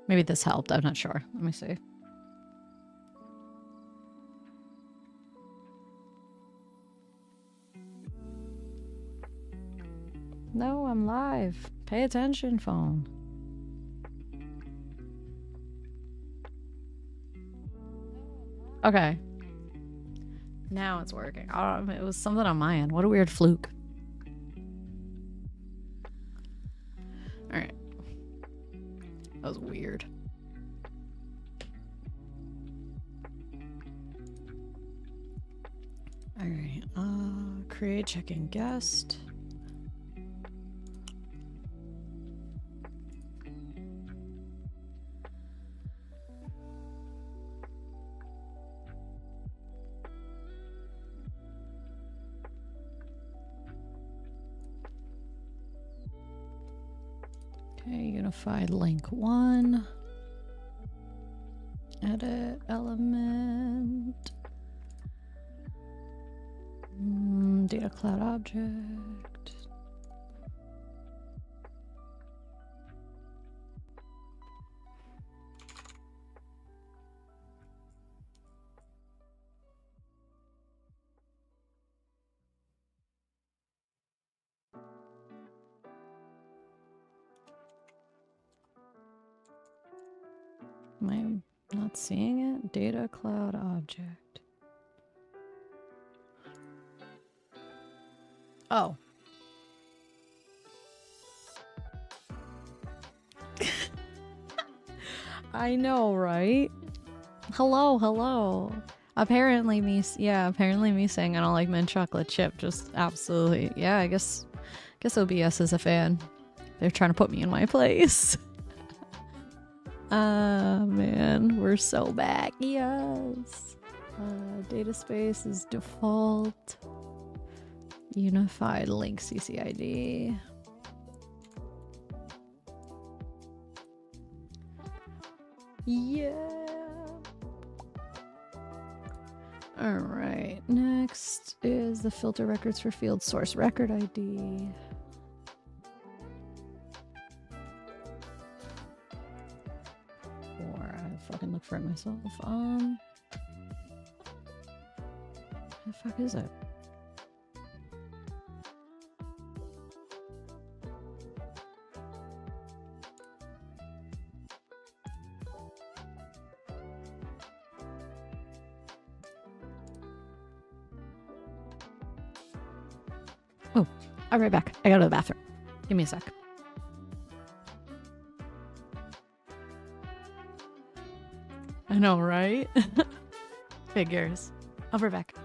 Maybe this helped. I'm not sure. Let me see. No, I'm live. Pay attention, phone. Okay. Now it's working. It was something on my end. What a weird fluke. Alright. That was weird. Alright. Create check-in guest. Okay, unified link 1. Edit element. Data cloud object. Am I not seeing it? Data cloud object. Oh. I know, right? Hello, hello. Apparently me saying I don't like mint chocolate chip just absolutely. Yeah, I guess OBS is a fan. They're trying to put me in my place. Man, we're so back. Yes. Data space is default. Unified link CCID. Yeah. All right. Next is the filter records for field source record ID. Or I fucking look for it myself. What the fuck is it? Oh, I'll be right back. I gotta go to the bathroom. Give me a sec. I know, right? Figures. I'll be right back.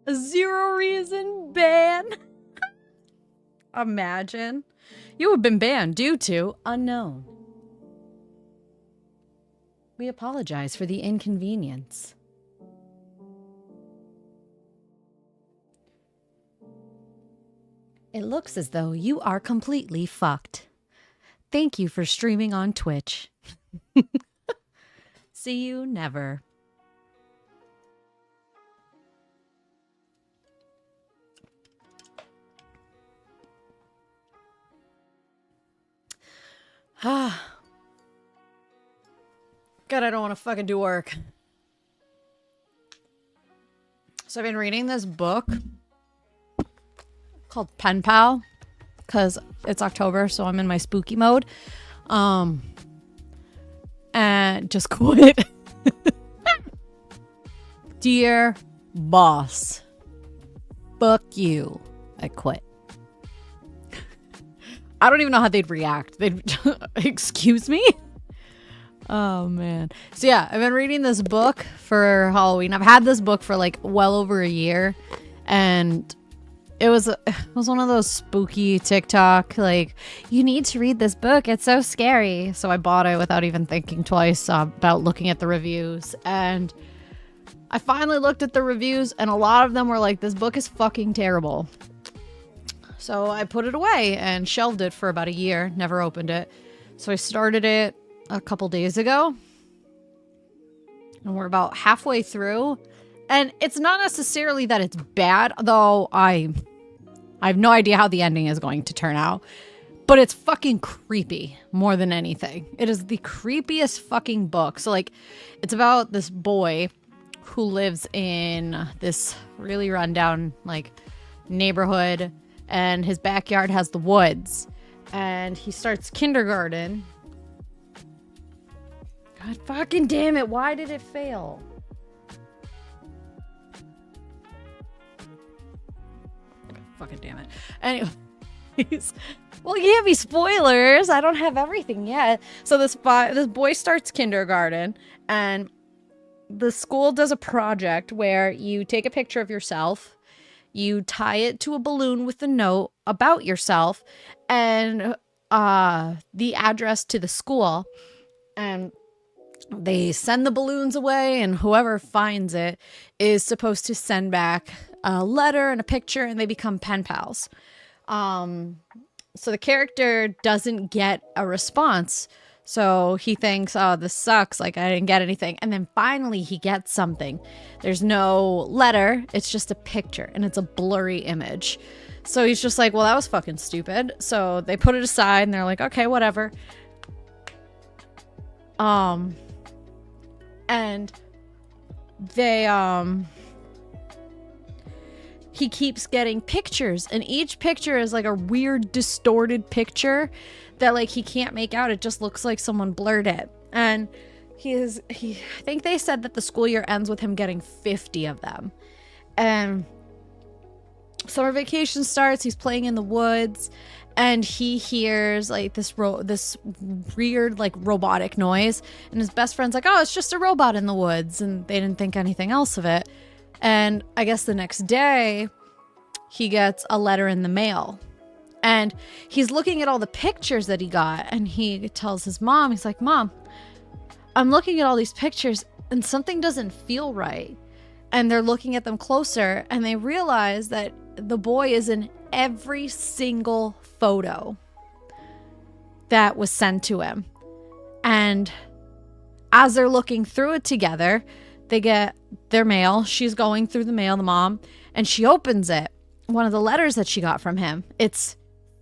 A zero reason ban. Imagine. You have been banned due to unknown. We apologize for the inconvenience. It looks as though you are completely fucked. Thank you for streaming on Twitch. See you never. Ah. God, I don't want to fucking do work. So I've been reading this book called Pen Pal because it's October, so I'm in my spooky mode. And just quit. Dear boss, fuck you. I quit. I don't even know how they'd react. They'd excuse me? Oh man. So yeah, I've been reading this book for Halloween. I've had this book for like well over a year, and it was one of those spooky TikTok like, you need to read this book, it's so scary. So I bought it without even thinking twice about looking at the reviews, and I finally looked at the reviews, and a lot of them were like, this book is fucking terrible. So I put it away and shelved it for about a year, never opened it. So I started it a couple days ago, and we're about halfway through, and it's not necessarily that it's bad, though I have no idea how the ending is going to turn out, but it's fucking creepy more than anything. It is the creepiest fucking book. So like, it's about this boy who lives in this really rundown like neighborhood, and his backyard has the woods, and he starts kindergarten. God fucking damn it, why did it fail? God fucking damn it. Anyways, well, you can't be spoilers. I don't have everything yet. So this boy starts kindergarten, and the school does a project where you take a picture of yourself, you tie it to a balloon with a note about yourself and the address to the school, and they send the balloons away, and whoever finds it is supposed to send back a letter and a picture, and they become pen pals. So the character doesn't get a response, so he thinks, oh, this sucks, like I didn't get anything. And then finally he gets something. There's no letter, it's just a picture, and it's a blurry image. So he's just like, well, that was fucking stupid. So they put it aside, and they're like, okay, whatever. And they he keeps getting pictures, and each picture is like a weird distorted picture that like he can't make out. It just looks like someone blurred it. And I think they said that the school year ends with him getting 50 of them. And summer vacation starts, he's playing in the woods, and he hears like this weird like robotic noise, and his best friend's like, oh, it's just a robot in the woods, and they didn't think anything else of it. And I guess the next day he gets a letter in the mail, and he's looking at all the pictures that he got, and he tells his mom, he's like, Mom, I'm looking at all these pictures and something doesn't feel right. And they're looking at them closer, and they realize that the boy is in every single photo that was sent to him. And as they're looking through it together, they get their mail. She's going through the mail, the mom, and she opens it. One of the letters that she got from him, it's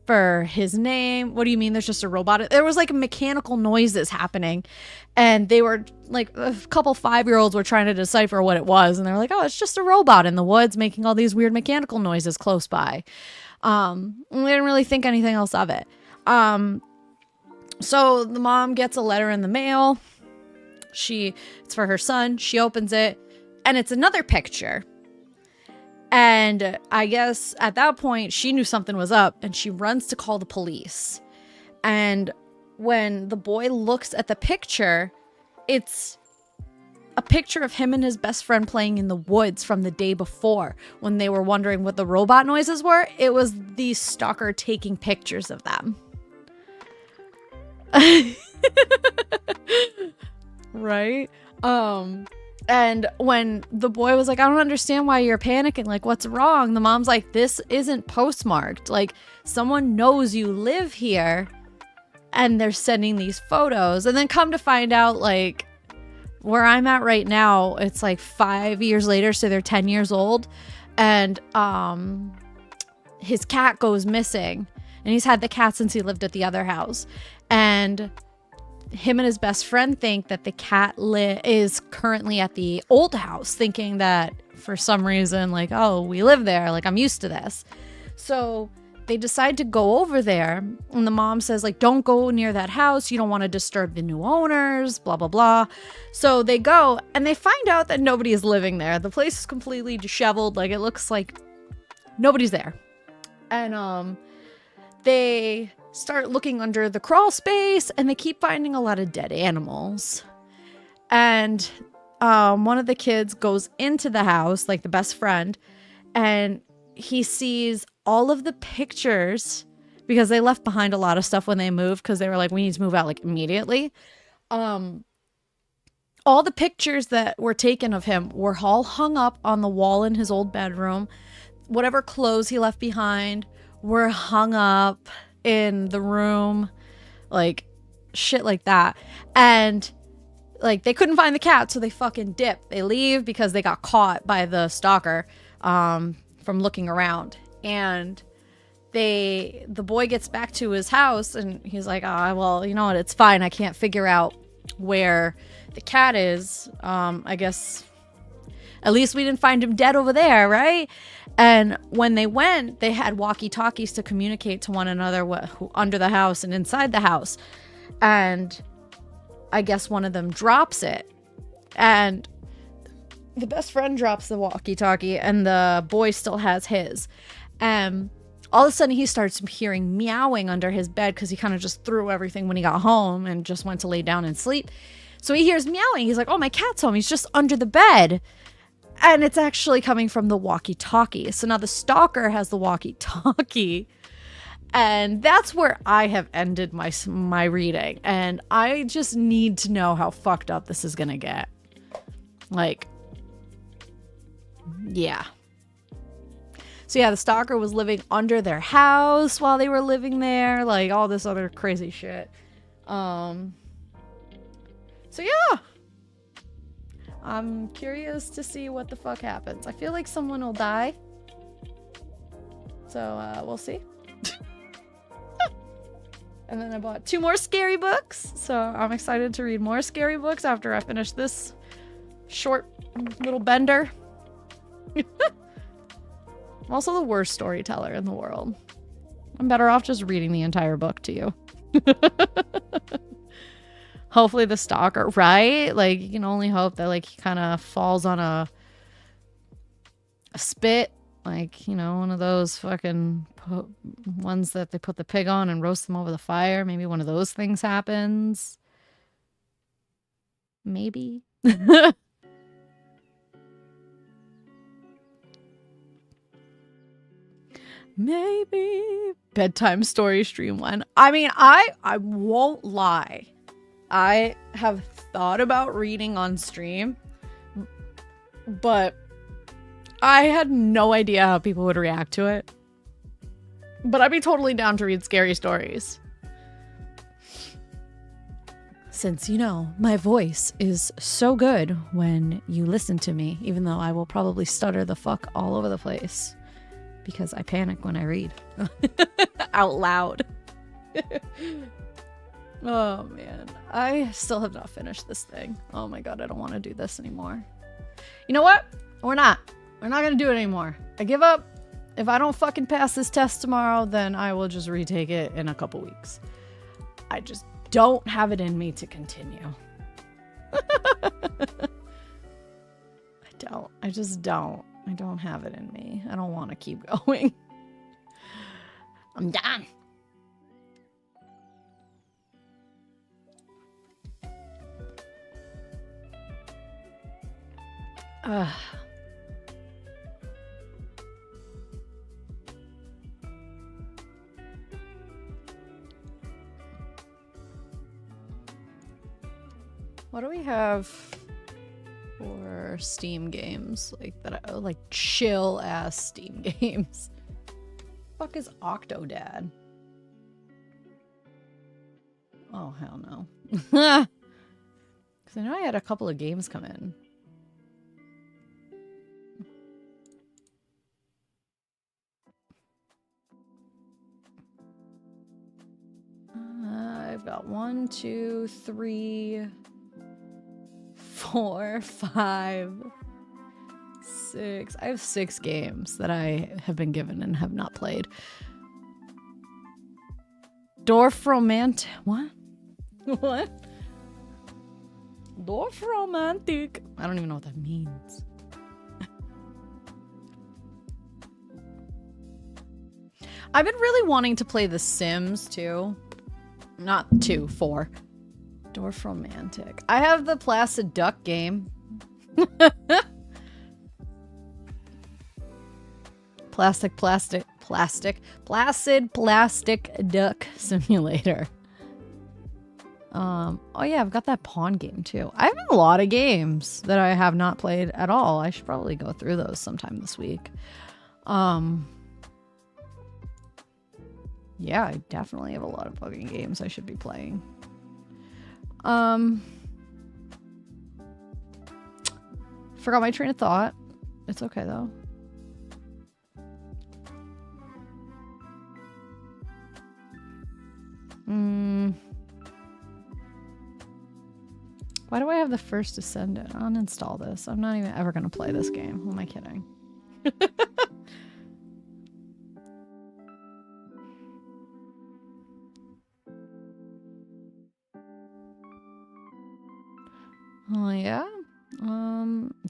for his name. What do you mean there's just a robot? There was like mechanical noises happening, and they were like, a couple 5-year-olds were trying to decipher what it was, and they're like, oh, it's just a robot in the woods making all these weird mechanical noises close by. We didn't really think anything else of it. So the mom gets a letter in the mail. It's for her son. She opens it, and it's another picture. And I guess at that point she knew something was up, and she runs to call the police. And when the boy looks at the picture, it's a picture of him and his best friend playing in the woods from the day before when they were wondering what the robot noises were. It was the stalker taking pictures of them. Right? And when the boy was like, I don't understand why you're panicking. Like, what's wrong? The mom's like, this isn't postmarked. Like, someone knows you live here and they're sending these photos. And then come to find out, like, where I'm at right now, it's like 5 years later, so they're 10 years old. And his cat goes missing. And he's had the cat since he lived at the other house. And him and his best friend think that the cat is currently at the old house, thinking that for some reason, like, oh, we live there. Like, I'm used to this. So they decide to go over there. And the mom says, like, don't go near that house. You don't want to disturb the new owners, blah, blah, blah. So they go and they find out that nobody is living there. The place is completely disheveled. Like, it looks like nobody's there. And they start looking under the crawl space and they keep finding a lot of dead animals. And one of the kids goes into the house, like the best friend, and he sees all of the pictures, because they left behind a lot of stuff when they moved, because they were like, we need to move out like immediately. All the pictures that were taken of him were all hung up on the wall in his old bedroom. Whatever clothes he left behind were hung up in the room, like shit like that. And like they couldn't find the cat, so they fucking dip. They leave because they got caught by the stalker from looking around. And the boy gets back to his house and he's like, well, you know what, it's fine, I can't figure out where the cat is. I guess at least we didn't find him dead over there, right? And when they went, they had walkie-talkies to communicate to one another under the house and inside the house. And I guess one of them drops it. And the best friend drops the walkie-talkie and the boy still has his. And all of a sudden he starts hearing meowing under his bed because he kind of just threw everything when he got home and just went to lay down and sleep. So he hears meowing. He's like, oh, my cat's home. He's just under the bed. And it's actually coming from the walkie-talkie. So now the stalker has the walkie-talkie. And that's where I have ended my reading. And I just need to know how fucked up this is going to get. Like, yeah. So yeah, the stalker was living under their house while they were living there. Like, all this other crazy shit. So yeah. I'm curious to see what the fuck happens. I feel like someone will die. So, we'll see. And then I bought 2 more scary books. So I'm excited to read more scary books after I finish this short little bender. I'm also the worst storyteller in the world. I'm better off just reading the entire book to you. Hopefully the stalker, right? Like, you can only hope that, like, he kind of falls on a spit. Like, you know, one of those fucking ones that they put the pig on and roast them over the fire. Maybe one of those things happens. Maybe. Maybe. Bedtime story stream 1. I mean, I won't lie. I have thought about reading on stream, but I had no idea how people would react to it. But I'd be totally down to read scary stories. Since, you know, my voice is so good when you listen to me, even though I will probably stutter the fuck all over the place because I panic when I read out loud. Oh man, I still have not finished this thing. Oh my god, I don't want to do this anymore. You know what? We're not gonna do it anymore. I give up. If I don't fucking pass this test tomorrow, then I will just retake it in a couple weeks. I just don't have it in me to continue. I don't. I just don't. I don't have it in me. I don't want to keep going. I'm done. Ugh. What do we have for Steam games? Like that, like chill ass Steam games. Fuck is Octodad? Oh hell no. Because I know I had a couple of games come in. I've got 1, 2, 3, 4, 5, 6. I have 6 games that I have been given and have not played. Dorfromantik. What? What? Dorfromantik. I don't even know what that means. I've been really wanting to play The Sims too. Not 2, 4. Dorfromantik. I have the Placid Duck game. Placid Plastic Duck Simulator. Oh yeah, I've got that Pawn game too. I have a lot of games that I have not played at all. I should probably go through those sometime this week. Yeah, I definitely have a lot of fucking games I should be playing. Forgot my train of thought. It's okay though. Why do I have the First Descendant? Uninstall this. I'm not even ever gonna play this game. Who am I kidding? Oh yeah.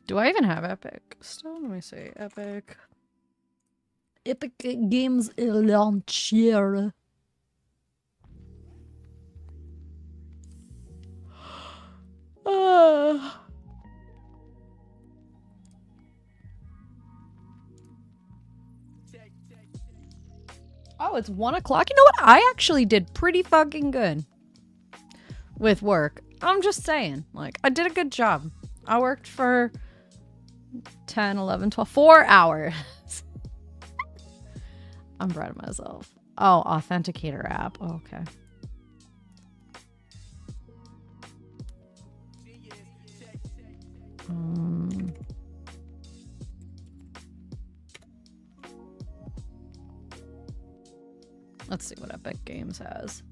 Do I even have Epic still? Let me see. Epic Games Launcher. Oh, it's 1 o'clock. You know what? I actually did pretty fucking good with work. I'm just saying. Like, I did a good job. I worked for 10, 11, 12, 4 hours. I'm proud of myself. Oh, Authenticator app. Oh, okay. Let's see what Epic Games has.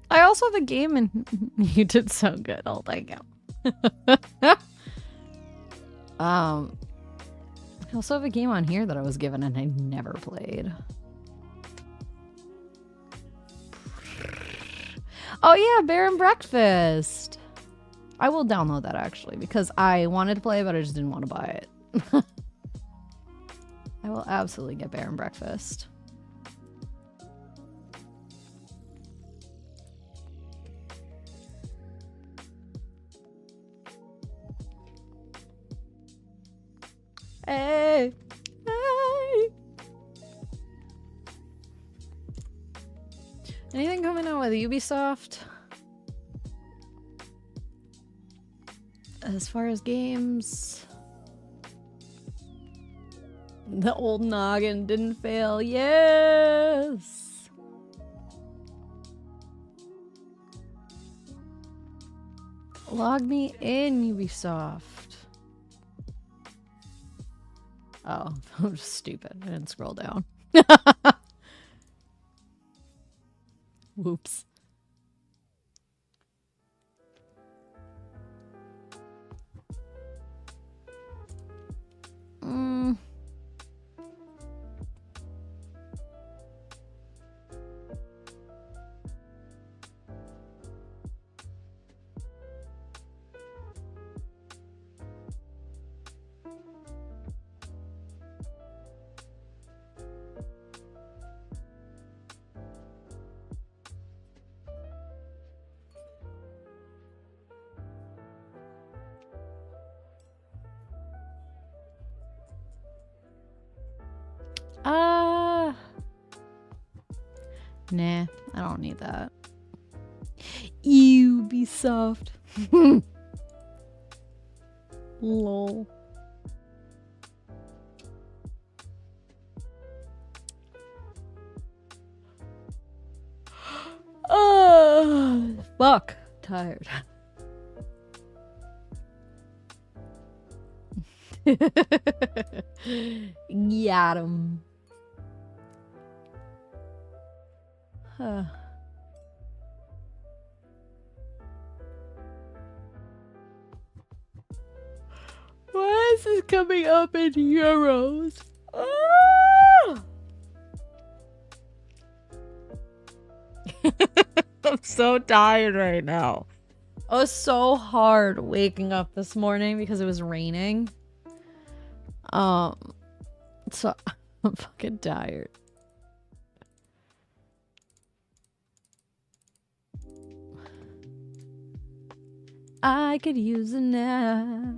I also have a game and you did so good. Oh, thank you. I also have a game on here that I was given and I never played. Oh yeah, Bear and Breakfast. I will download that actually because I wanted to play it, but I just didn't want to buy it. I will absolutely get Bear and Breakfast. Hey! Hey! Anything coming out with Ubisoft? As far as games... The old noggin didn't fail. Yes! Log me in, Ubisoft. Oh, I'm just stupid. I didn't scroll down. Whoops. Nah, I don't need that. Ubisoft. Lol. Oh, fuck. Tired. Got him. Huh. Why is this coming up in euros? Ah! I'm so tired right now. It was so hard waking up this morning because it was raining. So I'm fucking tired. I could use a nap.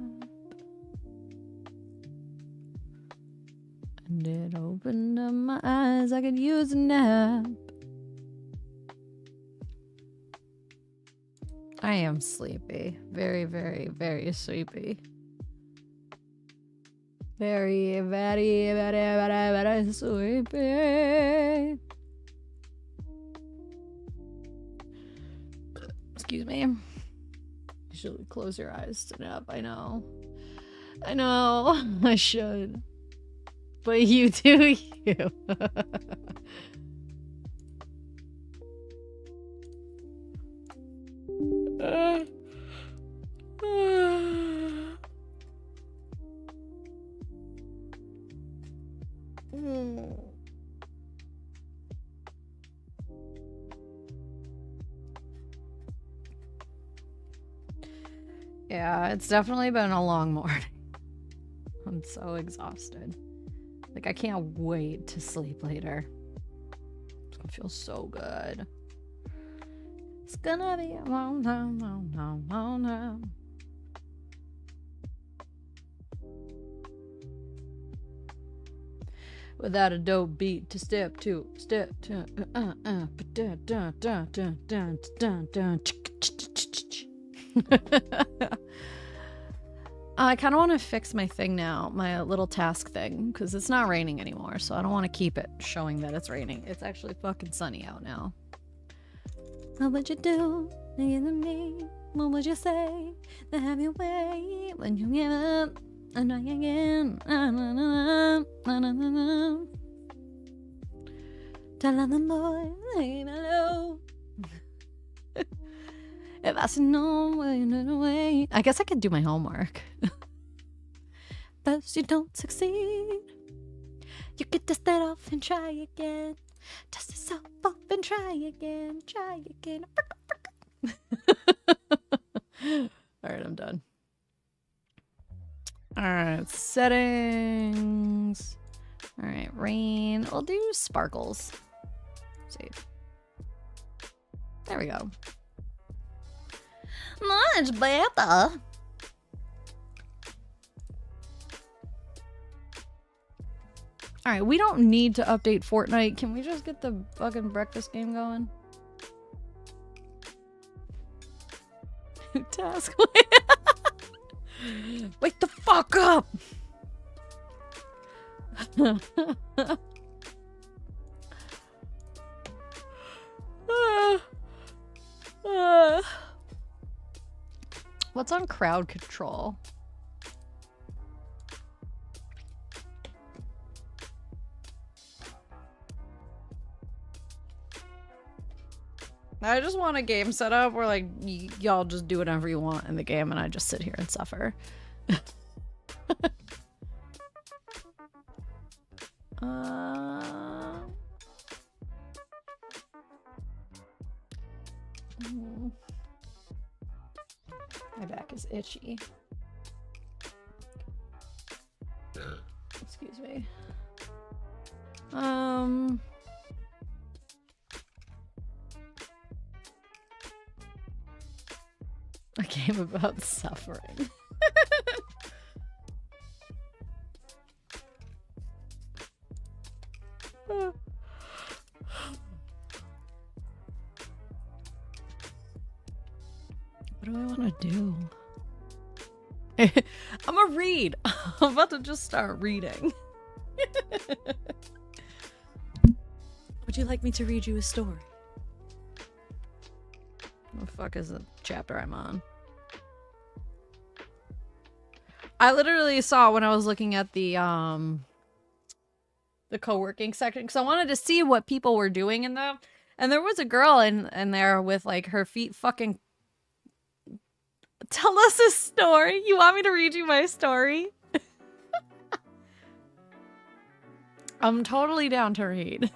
And it opened up my eyes. I could use a nap. I am sleepy. Very, very, very sleepy. Very, very, very, very, very sleepy. Excuse me. You should close your eyes to nap. I know. I know. I should. But you do you. Yeah, it's definitely been a long morning. I'm so exhausted. Like, I can't wait to sleep later. It's gonna feel so good. It's gonna be a long time, long time, long time. Without a dope beat to step to, I kind of want to fix my thing now, my little task thing, because it's not raining anymore, so I don't want to keep it showing that it's raining. It's actually fucking sunny out now. What would you do to me? What would you say to have your way when you give up and try again? Tell other boys, leave me alone. If I said no, way. I guess I could do my homework. First you don't succeed, you get dust it off and try again. Dust yourself off and try again. Try again. Alright, I'm done. Alright, settings. Alright, rain. We'll do sparkles. Save. There we go. Much better. Alright, we don't need to update Fortnite. Can we just get the fucking breakfast game going? Task. Wake the fuck up! What's on crowd control? I just want a game setup where like y'all just do whatever you want in the game and I just sit here and suffer. My back is itchy. Excuse me. A game about suffering. do? I'm gonna read. I'm about to just start reading. Would you like me to read you a story? What the fuck is the chapter I'm on? I literally saw when I was looking at the co-working section, because I wanted to see what people were doing in them, and there was a girl in there with like her feet fucking. Tell us a story. You want me to read you my story? I'm totally down to read.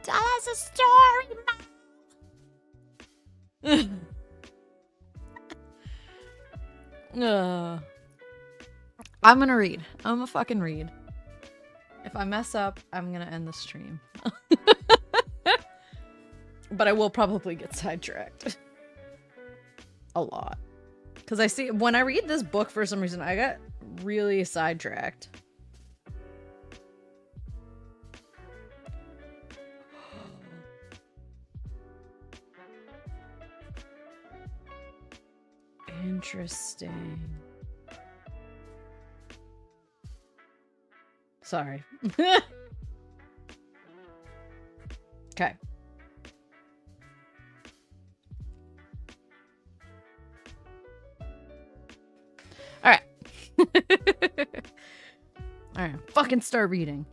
Tell us a story, Mom. I'm gonna read. I'm gonna fucking read. If I mess up, I'm gonna end the stream. But I will probably get sidetracked. A lot. Because I see, when I read this book, for some reason, I get really sidetracked. Interesting. Sorry. Okay. Alright. Alright, fucking start reading.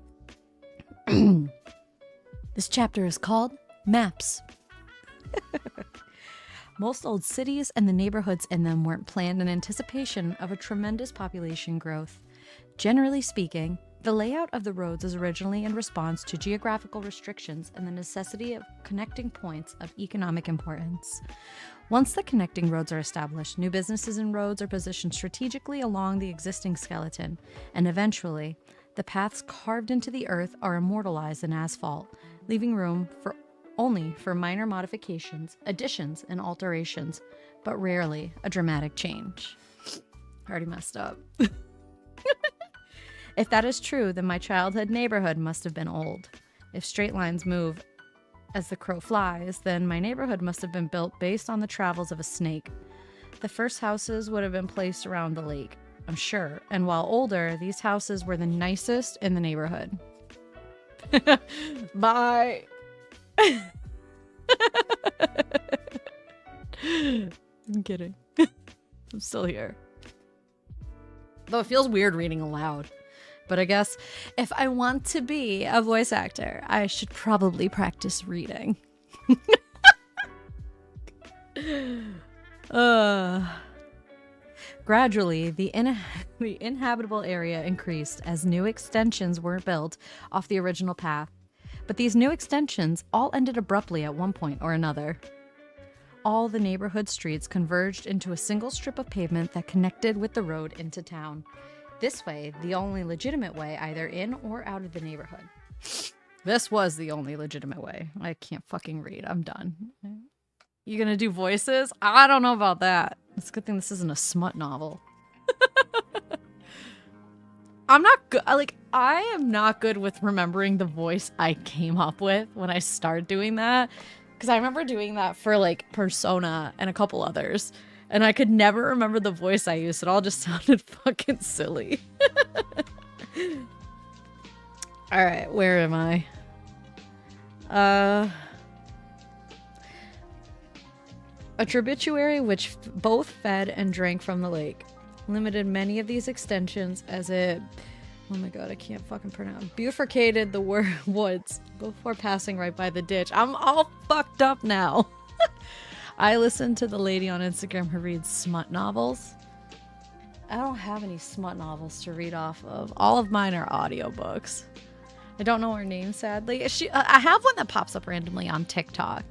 This chapter is called Maps. Most old cities and the neighborhoods in them weren't planned in anticipation of a tremendous population growth. Generally speaking, the layout of the roads is originally in response to geographical restrictions and the necessity of connecting points of economic importance. Once the connecting roads are established, new businesses and roads are positioned strategically along the existing skeleton, and eventually, the paths carved into the earth are immortalized in asphalt, leaving room only for minor modifications, additions, and alterations, but rarely a dramatic change. I already messed up. If that is true, then my childhood neighborhood must have been old. If straight lines move as the crow flies, then my neighborhood must have been built based on the travels of a snake. The first houses would have been placed around the lake, I'm sure, and while older, these houses were the nicest in the neighborhood. Bye. I'm kidding. I'm still here. Though it feels weird reading aloud. But I guess if I want to be a voice actor, I should probably practice reading. Gradually, the inhabitable area increased as new extensions were built off the original path. But these new extensions all ended abruptly at one point or another. All the neighborhood streets converged into a single strip of pavement that connected with the road into town. This way, the only legitimate way either in or out of the neighborhood. This was the only legitimate way. I can't fucking read. I'm done. You gonna do voices? I don't know about that. It's a good thing this isn't a smut novel. I'm not good. I am not good with remembering the voice I came up with when I started doing that. Because I remember doing that for like Persona and a couple others. And I could never remember the voice I used. It all just sounded fucking silly. Alright, where am I? A tributary which both fed and drank from the lake. Limited many of these extensions as it... Oh my god, I can't fucking pronounce. Bifurcated the woods before passing right by the ditch. I'm all fucked up now. I listened to the lady on Instagram who reads smut novels. I don't have any smut novels to read off of. All of mine are audiobooks. I don't know her name, sadly. I have one that pops up randomly on TikTok.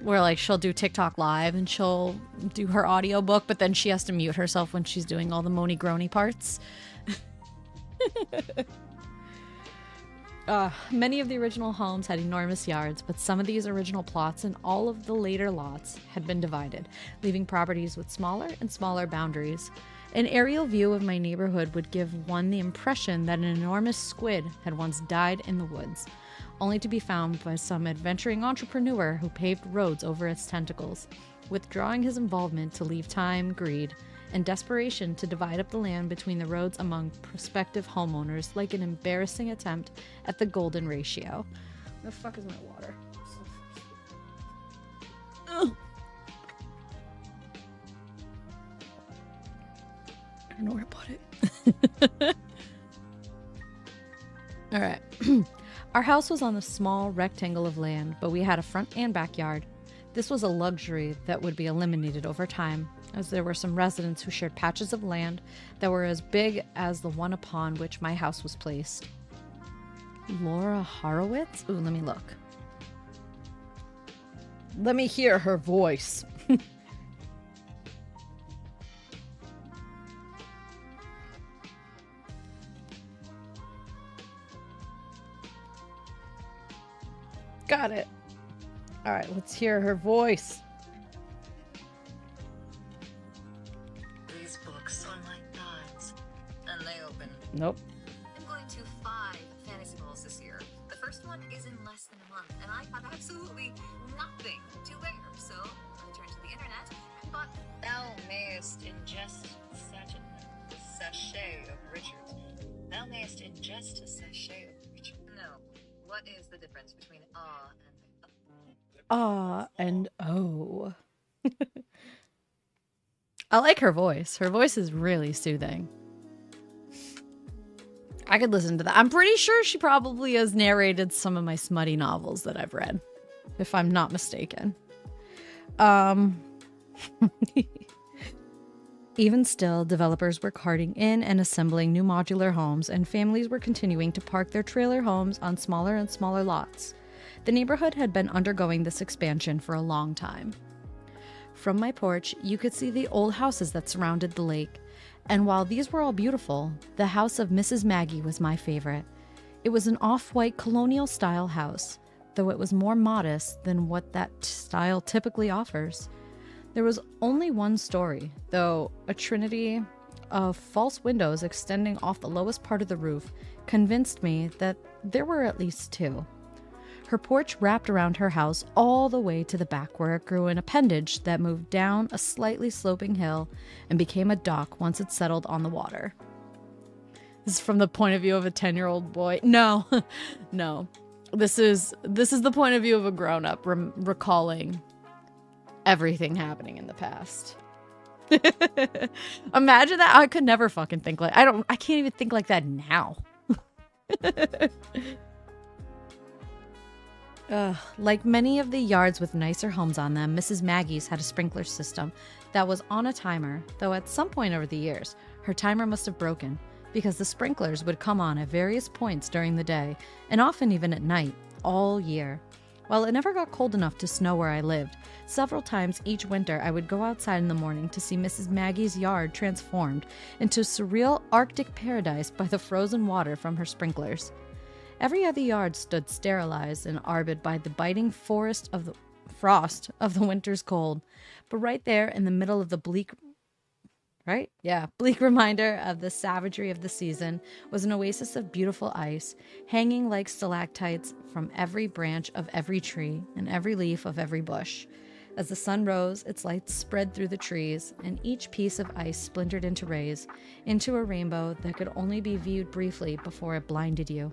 Where like she'll do TikTok live and she'll do her audiobook, but then she has to mute herself when she's doing all the moany groany parts. Many of the original homes had enormous yards, but some of these original plots and all of the later lots had been divided, leaving properties with smaller and smaller boundaries. An aerial view of my neighborhood would give one the impression that an enormous squid had once died in the woods, only to be found by some adventuring entrepreneur who paved roads over its tentacles, withdrawing his involvement to leave time, greed, and desperation to divide up the land between the roads among prospective homeowners like an embarrassing attempt at the golden ratio. Where the fuck is my water? Ugh. I don't know where to put it. All right. Our house was on a small rectangle of land, but we had a front and backyard. This was a luxury that would be eliminated over time, as there were some residents who shared patches of land that were as big as the one upon which my house was placed. Laura Horowitz? Ooh, let me look. Let me hear her voice. Got it. All right, let's hear her voice. These books are my thoughts, and they open. Nope. I'm going to 5 fantasy balls this year. The first one is in less than a month, and I have absolutely nothing to wear. So I turned to the internet and thought, thou mayest ingest such a sachet of Richards. Thou mayest ingest a sachet of Richards. No. What is the difference between And oh. I like her voice. Her voice is really soothing. I could listen to that. I'm pretty sure she probably has narrated some of my smutty novels that I've read, if I'm not mistaken. Even still, developers were carting in and assembling new modular homes, and families were continuing to park their trailer homes on smaller and smaller lots. The neighborhood had been undergoing this expansion for a long time. From my porch, you could see the old houses that surrounded the lake, and while these were all beautiful, the house of Mrs. Maggie was my favorite. It was an off-white colonial-style house, though it was more modest than what that style typically offers. There was only one story, though a trinity of false windows extending off the lowest part of the roof convinced me that there were at least 2. Her porch wrapped around her house all the way to the back, where it grew an appendage that moved down a slightly sloping hill and became a dock once it settled on the water. This is from the point of view of a 10-year-old boy. No, no. This is the point of view of a grown-up recalling everything happening in the past. Imagine that. I could never fucking think like I can't even think like that now. Like many of the yards with nicer homes on them, Mrs. Maggie's had a sprinkler system that was on a timer, though at some point over the years, her timer must have broken because the sprinklers would come on at various points during the day, and often even at night, all year. While it never got cold enough to snow where I lived, several times each winter I would go outside in the morning to see Mrs. Maggie's yard transformed into a surreal Arctic paradise by the frozen water from her sprinklers. Every other yard stood sterilized and arboured by the biting frost of the winter's cold, but right there in the middle of the bleak reminder of the savagery of the season was an oasis of beautiful ice, hanging like stalactites from every branch of every tree and every leaf of every bush. As the sun rose, its light spread through the trees, and each piece of ice splintered into rays, into a rainbow that could only be viewed briefly before it blinded you.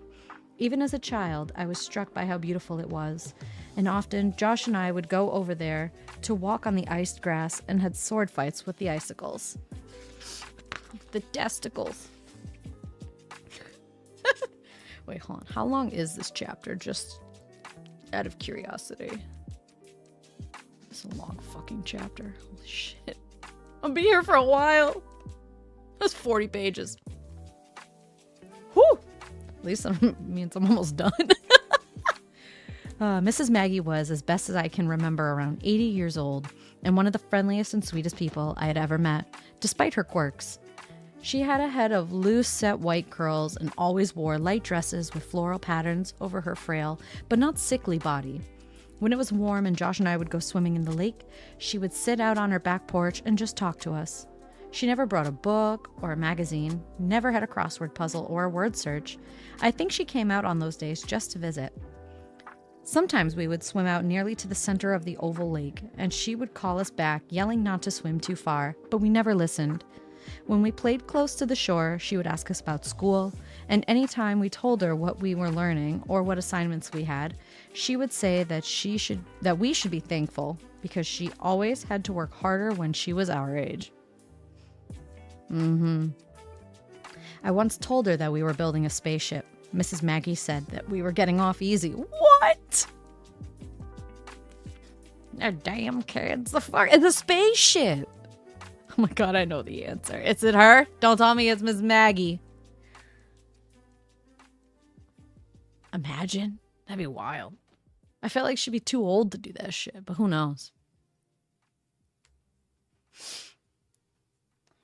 Even as a child, I was struck by how beautiful it was, and often Josh and I would go over there to walk on the iced grass and had sword fights with the icicles. The desticles. Wait, hold on. How long is this chapter? Just out of curiosity. It's a long fucking chapter. Holy shit. I'll be here for a while. That's 40 pages. Whew! At least that means I'm almost done. Mrs. Maggie was, as best as I can remember, around 80 years old, and one of the friendliest and sweetest people I had ever met, despite her quirks. She had a head of loose set white curls and always wore light dresses with floral patterns over her frail, but not sickly body. When it was warm and Josh and I would go swimming in the lake, she would sit out on her back porch and just talk to us. She never brought a book or a magazine, never had a crossword puzzle or a word search. I think she came out on those days just to visit. Sometimes we would swim out nearly to the center of the oval lake, and she would call us back, yelling not to swim too far, but we never listened. When we played close to the shore, she would ask us about school, and any time we told her what we were learning or what assignments we had, she would say that we should be thankful because she always had to work harder when she was our age. I once told her that we were building a spaceship. Mrs. Maggie said that we were getting off easy. What? Oh, damn kids, the spaceship. Oh my god, I know the answer. Is it her? Don't tell me it's Miss Maggie. Imagine. That'd be wild. I felt like she'd be too old to do that shit, but who knows?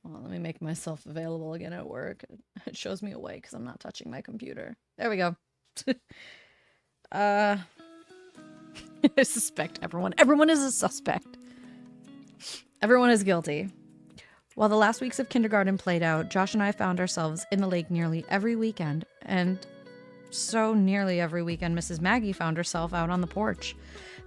Well, let me make myself available again at work. It shows me away because I'm not touching my computer. There we go. I suspect everyone. Everyone is a suspect. Everyone is guilty. While the last weeks of kindergarten played out, Josh and I found ourselves in the lake nearly every weekend, and so nearly every weekend Mrs. Maggie found herself out on the porch.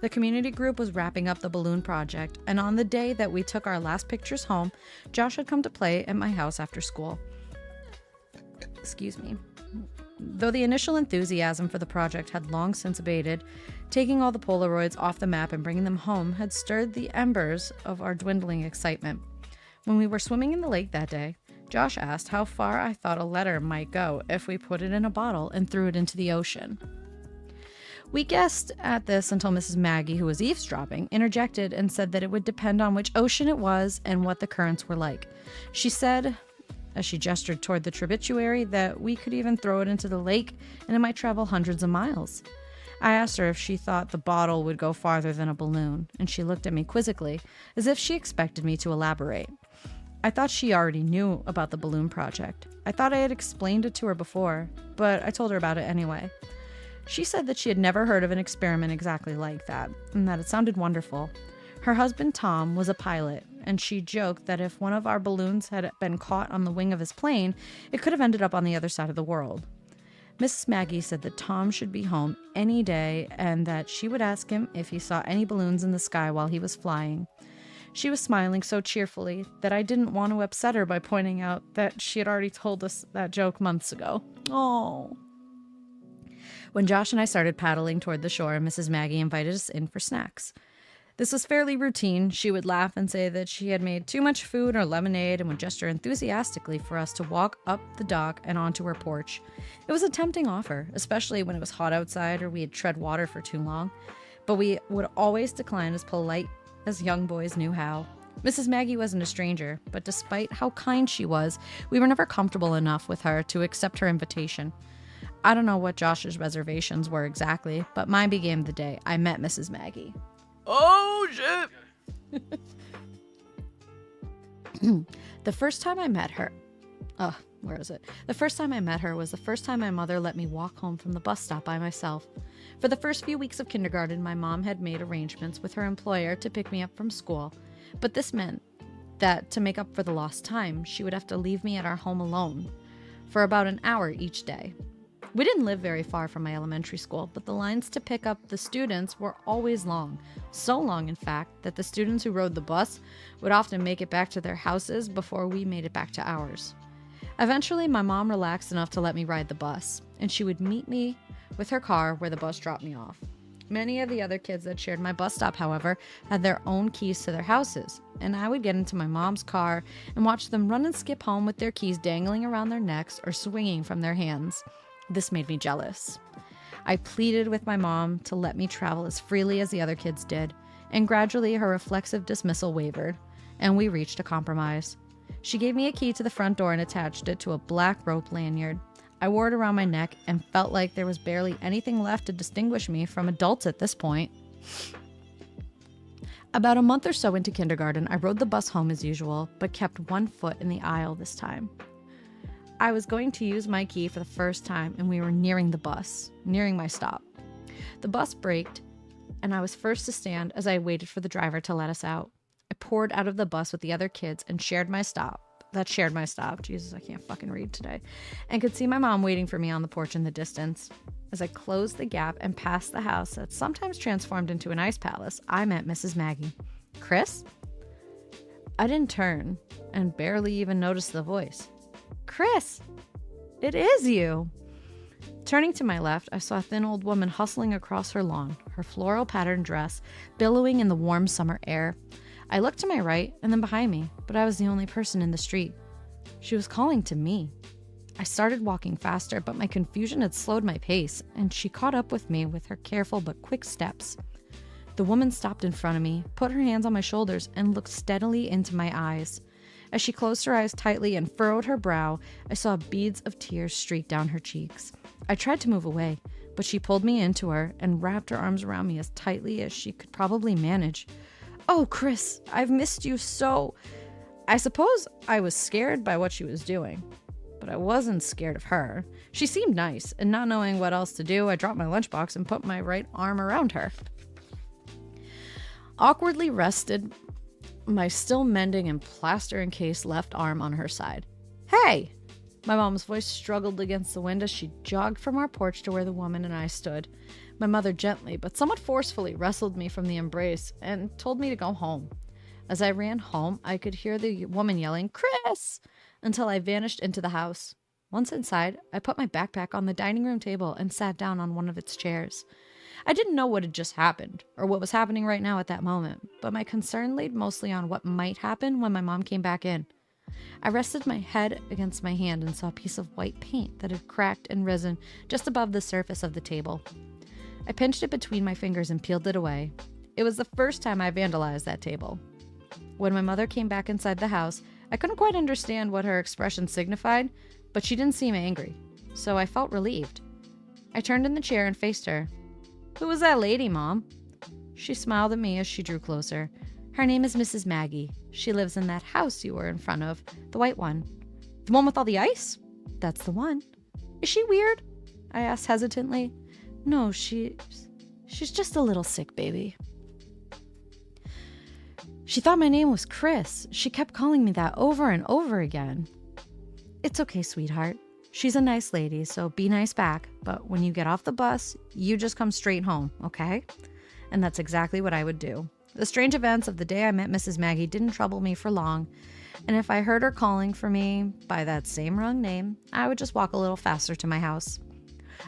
The community group was wrapping up the balloon project, and on the day that we took our last pictures home, Josh had come to play at my house after school. Excuse me. Though the initial enthusiasm for the project had long since abated, taking all the Polaroids off the map and bringing them home had stirred the embers of our dwindling excitement. When we were swimming in the lake that day, Josh asked how far I thought a letter might go if we put it in a bottle and threw it into the ocean. We guessed at this until Mrs. Maggie, who was eavesdropping, interjected and said that it would depend on which ocean it was and what the currents were like. She said, as she gestured toward the tributary, that we could even throw it into the lake and it might travel hundreds of miles. I asked her if she thought the bottle would go farther than a balloon, and she looked at me quizzically, as if she expected me to elaborate. I thought she already knew about the balloon project. I thought I had explained it to her before, but I told her about it anyway. She said that she had never heard of an experiment exactly like that, and that it sounded wonderful. Her husband, Tom, was a pilot, and she joked that if one of our balloons had been caught on the wing of his plane, it could have ended up on the other side of the world. Mrs. Maggie said that Tom should be home any day and that she would ask him if he saw any balloons in the sky while he was flying. She was smiling so cheerfully that I didn't want to upset her by pointing out that she had already told us that joke months ago. Oh. When Josh and I started paddling toward the shore, Mrs. Maggie invited us in for snacks. This was fairly routine. She would laugh and say that she had made too much food or lemonade and would gesture enthusiastically for us to walk up the dock and onto her porch. It was a tempting offer, especially when it was hot outside or we had tread water for too long, but we would always decline as polite as young boys knew how. Mrs. Maggie wasn't a stranger, but despite how kind she was, we were never comfortable enough with her to accept her invitation. I don't know what Josh's reservations were exactly, but mine began the day I met Mrs. Maggie. Oh, shit! The first time I met her... where is it? The first time I met her was the first time my mother let me walk home from the bus stop by myself. For the first few weeks of kindergarten, my mom had made arrangements with her employer to pick me up from school, but this meant that to make up for the lost time, she would have to leave me at our home alone for about an hour each day. We didn't live very far from my elementary school, but the lines to pick up the students were always long. So long, in fact, that the students who rode the bus would often make it back to their houses before we made it back to ours. Eventually, my mom relaxed enough to let me ride the bus, and she would meet me with her car where the bus dropped me off. Many of the other kids that shared my bus stop, however, had their own keys to their houses, and I would get into my mom's car and watch them run and skip home with their keys dangling around their necks or swinging from their hands. This made me jealous. I pleaded with my mom to let me travel as freely as the other kids did, and gradually her reflexive dismissal wavered, and we reached a compromise. She gave me a key to the front door and attached it to a black rope lanyard. I wore it around my neck and felt like there was barely anything left to distinguish me from adults at this point. About a month or so into kindergarten, I rode the bus home as usual, but kept one foot in the aisle this time. I was going to use my key for the first time, and we were nearing my stop. The bus braked, and I was first to stand as I waited for the driver to let us out. I poured out of the bus with the other kids and shared my stop that shared my stop. Jesus, I can't fucking read today. And could see my mom waiting for me on the porch in the distance. As I closed the gap and passed the house that sometimes transformed into an ice palace, I met Mrs. Maggie. Chris? I didn't turn and barely even noticed the voice. Chris, it is you. Turning to my left, I saw a thin old woman hustling across her lawn, her floral patterned dress billowing in the warm summer air. I looked to my right and then behind me, but I was the only person in the street. She was calling to me. I started walking faster, but my confusion had slowed my pace, and she caught up with me with her careful but quick steps. The woman stopped in front of me, put her hands on my shoulders, and looked steadily into my eyes. As she closed her eyes tightly and furrowed her brow, I saw beads of tears streak down her cheeks. I tried to move away, but she pulled me into her and wrapped her arms around me as tightly as she could probably manage. Oh, Chris, I've missed you so. I suppose I was scared by what she was doing, but I wasn't scared of her. She seemed nice, and not knowing what else to do, I dropped my lunchbox and put my right arm around her. Awkwardly rested my still mending and plaster encased left arm on her side. Hey! My mom's voice struggled against the wind as she jogged from our porch to where the woman and I stood. My mother gently, but somewhat forcefully, wrestled me from the embrace and told me to go home. As I ran home, I could hear the woman yelling, Chris! Until I vanished into the house. Once inside, I put my backpack on the dining room table and sat down on one of its chairs. I didn't know what had just happened, or what was happening right now at that moment, but my concern laid mostly on what might happen when my mom came back in. I rested my head against my hand and saw a piece of white paint that had cracked and risen just above the surface of the table. I pinched it between my fingers and peeled it away. It was the first time I vandalized that table. When my mother came back inside the house, I couldn't quite understand what her expression signified, but she didn't seem angry, so I felt relieved. I turned in the chair and faced her. Who was that lady, Mom? She smiled at me as she drew closer. Her name is Mrs. Maggie. She lives in that house you were in front of, the white one. The one with all the ice? That's the one. Is she weird? I asked hesitantly. No, she's just a little sick, baby. She thought my name was Chris. She kept calling me that over and over again. It's okay, sweetheart. She's a nice lady, so be nice back. But when you get off the bus, you just come straight home, okay? And that's exactly what I would do. The strange events of the day I met Mrs. Maggie didn't trouble me for long, and if I heard her calling for me by that same wrong name, I would just walk a little faster to my house.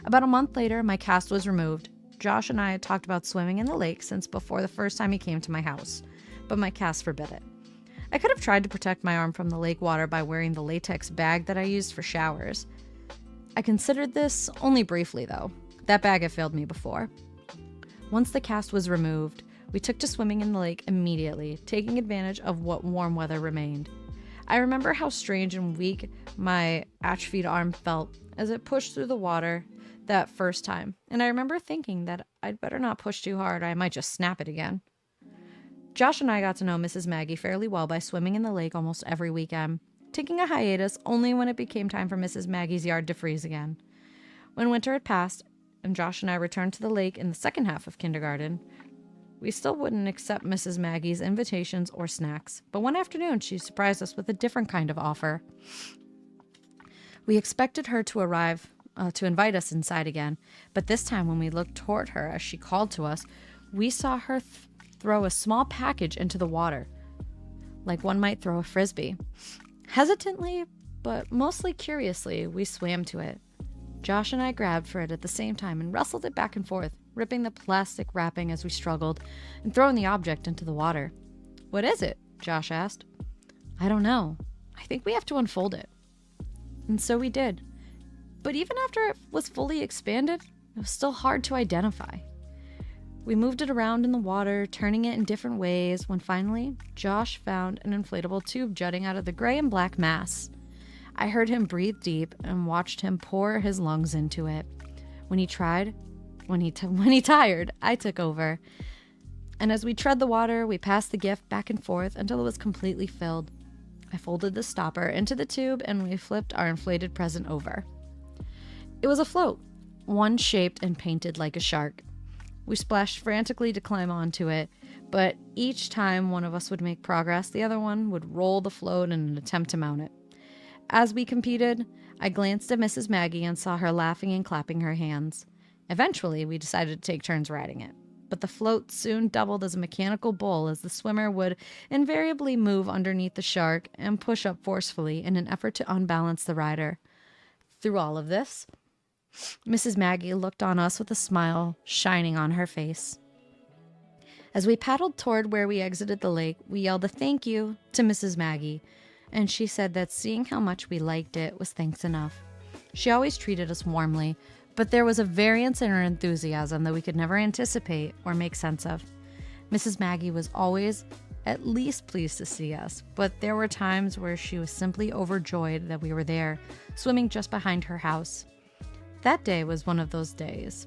About a month later, my cast was removed. Josh and I had talked about swimming in the lake since before the first time he came to my house, but my cast forbid it. I could have tried to protect my arm from the lake water by wearing the latex bag that I used for showers. I considered this only briefly, though. That bag had failed me before. Once the cast was removed, we took to swimming in the lake immediately, taking advantage of what warm weather remained. I remember how strange and weak my atrophied arm felt as it pushed through the water that first time, and I remember thinking that I'd better not push too hard, I might just snap it again. Josh and I got to know Mrs. Maggie fairly well by swimming in the lake almost every weekend, taking a hiatus only when it became time for Mrs. Maggie's yard to freeze again. When winter had passed, and Josh and I returned to the lake in the second half of kindergarten, we still wouldn't accept Mrs. Maggie's invitations or snacks, but one afternoon she surprised us with a different kind of offer. We expected her to arrive to invite us inside again, but this time when we looked toward her as she called to us, we saw her throw a small package into the water, like one might throw a frisbee. Hesitantly, but mostly curiously, we swam to it. Josh and I grabbed for it at the same time and wrestled it back and forth, ripping the plastic wrapping as we struggled and throwing the object into the water. What is it? Josh asked. I don't know. I think we have to unfold it. And so we did. But even after it was fully expanded, it was still hard to identify. We moved it around in the water, turning it in different ways, when finally, Josh found an inflatable tube jutting out of the gray and black mass. I heard him breathe deep and watched him pour his lungs into it. When he tired, I took over. And as we tread the water, we passed the gift back and forth until it was completely filled. I folded the stopper into the tube and we flipped our inflated present over. It was a float, one shaped and painted like a shark. We splashed frantically to climb onto it, But each time one of us would make progress, the other one would roll the float in an attempt to mount it. As we competed, I glanced at Mrs. Maggie and saw her laughing and clapping her hands. Eventually, we decided to take turns riding it. But the float soon doubled as a mechanical bull, as the swimmer would invariably move underneath the shark and push up forcefully in an effort to unbalance the rider. Through all of this, Mrs. Maggie looked on us with a smile shining on her face. As we paddled toward where we exited the lake, we yelled a thank you to Mrs. Maggie, and she said that seeing how much we liked it was thanks enough. She always treated us warmly, but there was a variance in her enthusiasm that we could never anticipate or make sense of. Mrs. Maggie was always at least pleased to see us, but there were times where she was simply overjoyed that we were there, swimming just behind her house. That day was one of those days.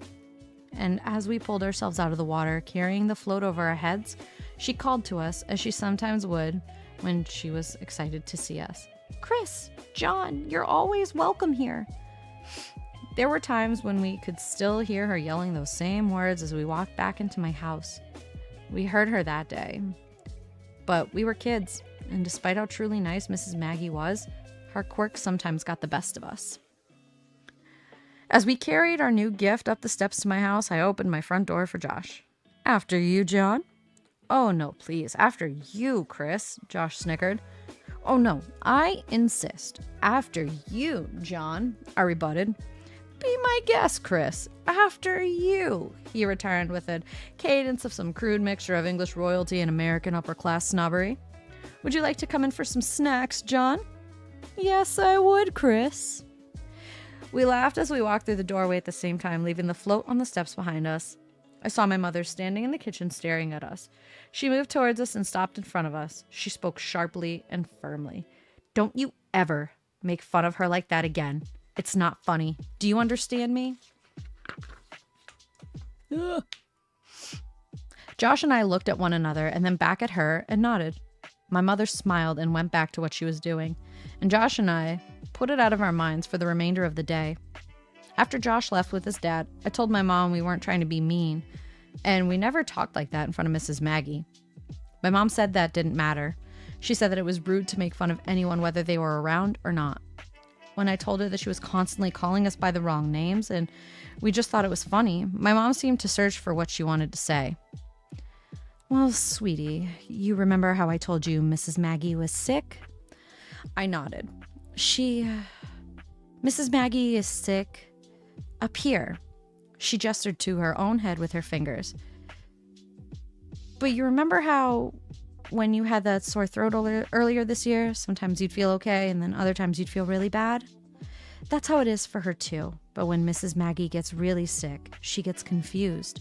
And as we pulled ourselves out of the water, carrying the float over our heads, she called to us, as she sometimes would when she was excited to see us. "Chris, John, you're always welcome here." There were times when we could still hear her yelling those same words as we walked back into my house. We heard her that day. But we were kids, and despite how truly nice Mrs. Maggie was, her quirks sometimes got the best of us. As we carried our new gift up the steps to my house, I opened my front door for Josh. "After you, John?" "Oh, no, please. After you, Chris," Josh snickered. "Oh, no, I insist. After you, John," I rebutted. "Be my guest, Chris. After you," he returned with a cadence of some crude mixture of English royalty and American upper-class snobbery. "Would you like to come in for some snacks, John?" "Yes, I would, Chris." We laughed as we walked through the doorway at the same time, leaving the float on the steps behind us. I saw my mother standing in the kitchen staring at us. She moved towards us and stopped in front of us. She spoke sharply and firmly. "Don't you ever make fun of her like that again. It's not funny. Do you understand me?" Ugh. Josh and I looked at one another and then back at her and nodded. My mother smiled and went back to what she was doing, and Josh and I put it out of our minds for the remainder of the day. After Josh left with his dad, I told my mom we weren't trying to be mean, and we never talked like that in front of Mrs. Maggie. My mom said that didn't matter. She said that it was rude to make fun of anyone whether they were around or not. When I told her that she was constantly calling us by the wrong names and we just thought it was funny, my mom seemed to search for what she wanted to say. "Well, sweetie, you remember how I told you Mrs. Maggie was sick?" I nodded. Mrs. Maggie is sick up here." She gestured to her own head with her fingers. "But you remember how when you had that sore throat earlier this year, sometimes you'd feel okay and then other times you'd feel really bad? That's how it is for her too. But when Mrs. Maggie gets really sick, she gets confused.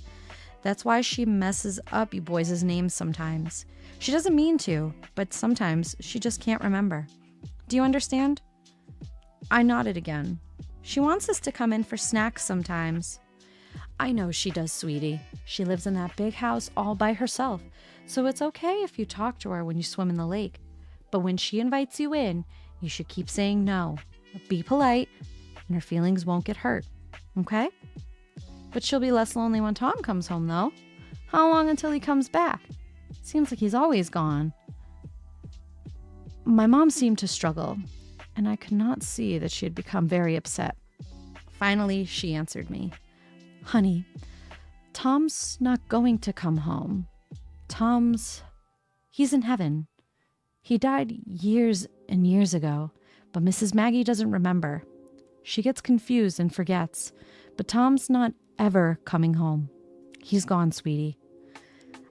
That's why she messes up you boys' names sometimes. She doesn't mean to, but sometimes she just can't remember. Do you understand?" I nodded again. "She wants us to come in for snacks sometimes." "I know she does, sweetie. She lives in that big house all by herself, so it's okay if you talk to her when you swim in the lake. But when she invites you in, you should keep saying no. Be polite, and her feelings won't get hurt. Okay? But she'll be less lonely when Tom comes home, though. How long until he comes back? Seems like he's always gone." My mom seemed to struggle, and I could not see that she had become very upset. Finally, she answered me. "Honey, Tom's not going to come home. He's in heaven. He died years and years ago, but Mrs. Maggie doesn't remember. She gets confused and forgets, but Tom's not ever coming home. He's gone, sweetie."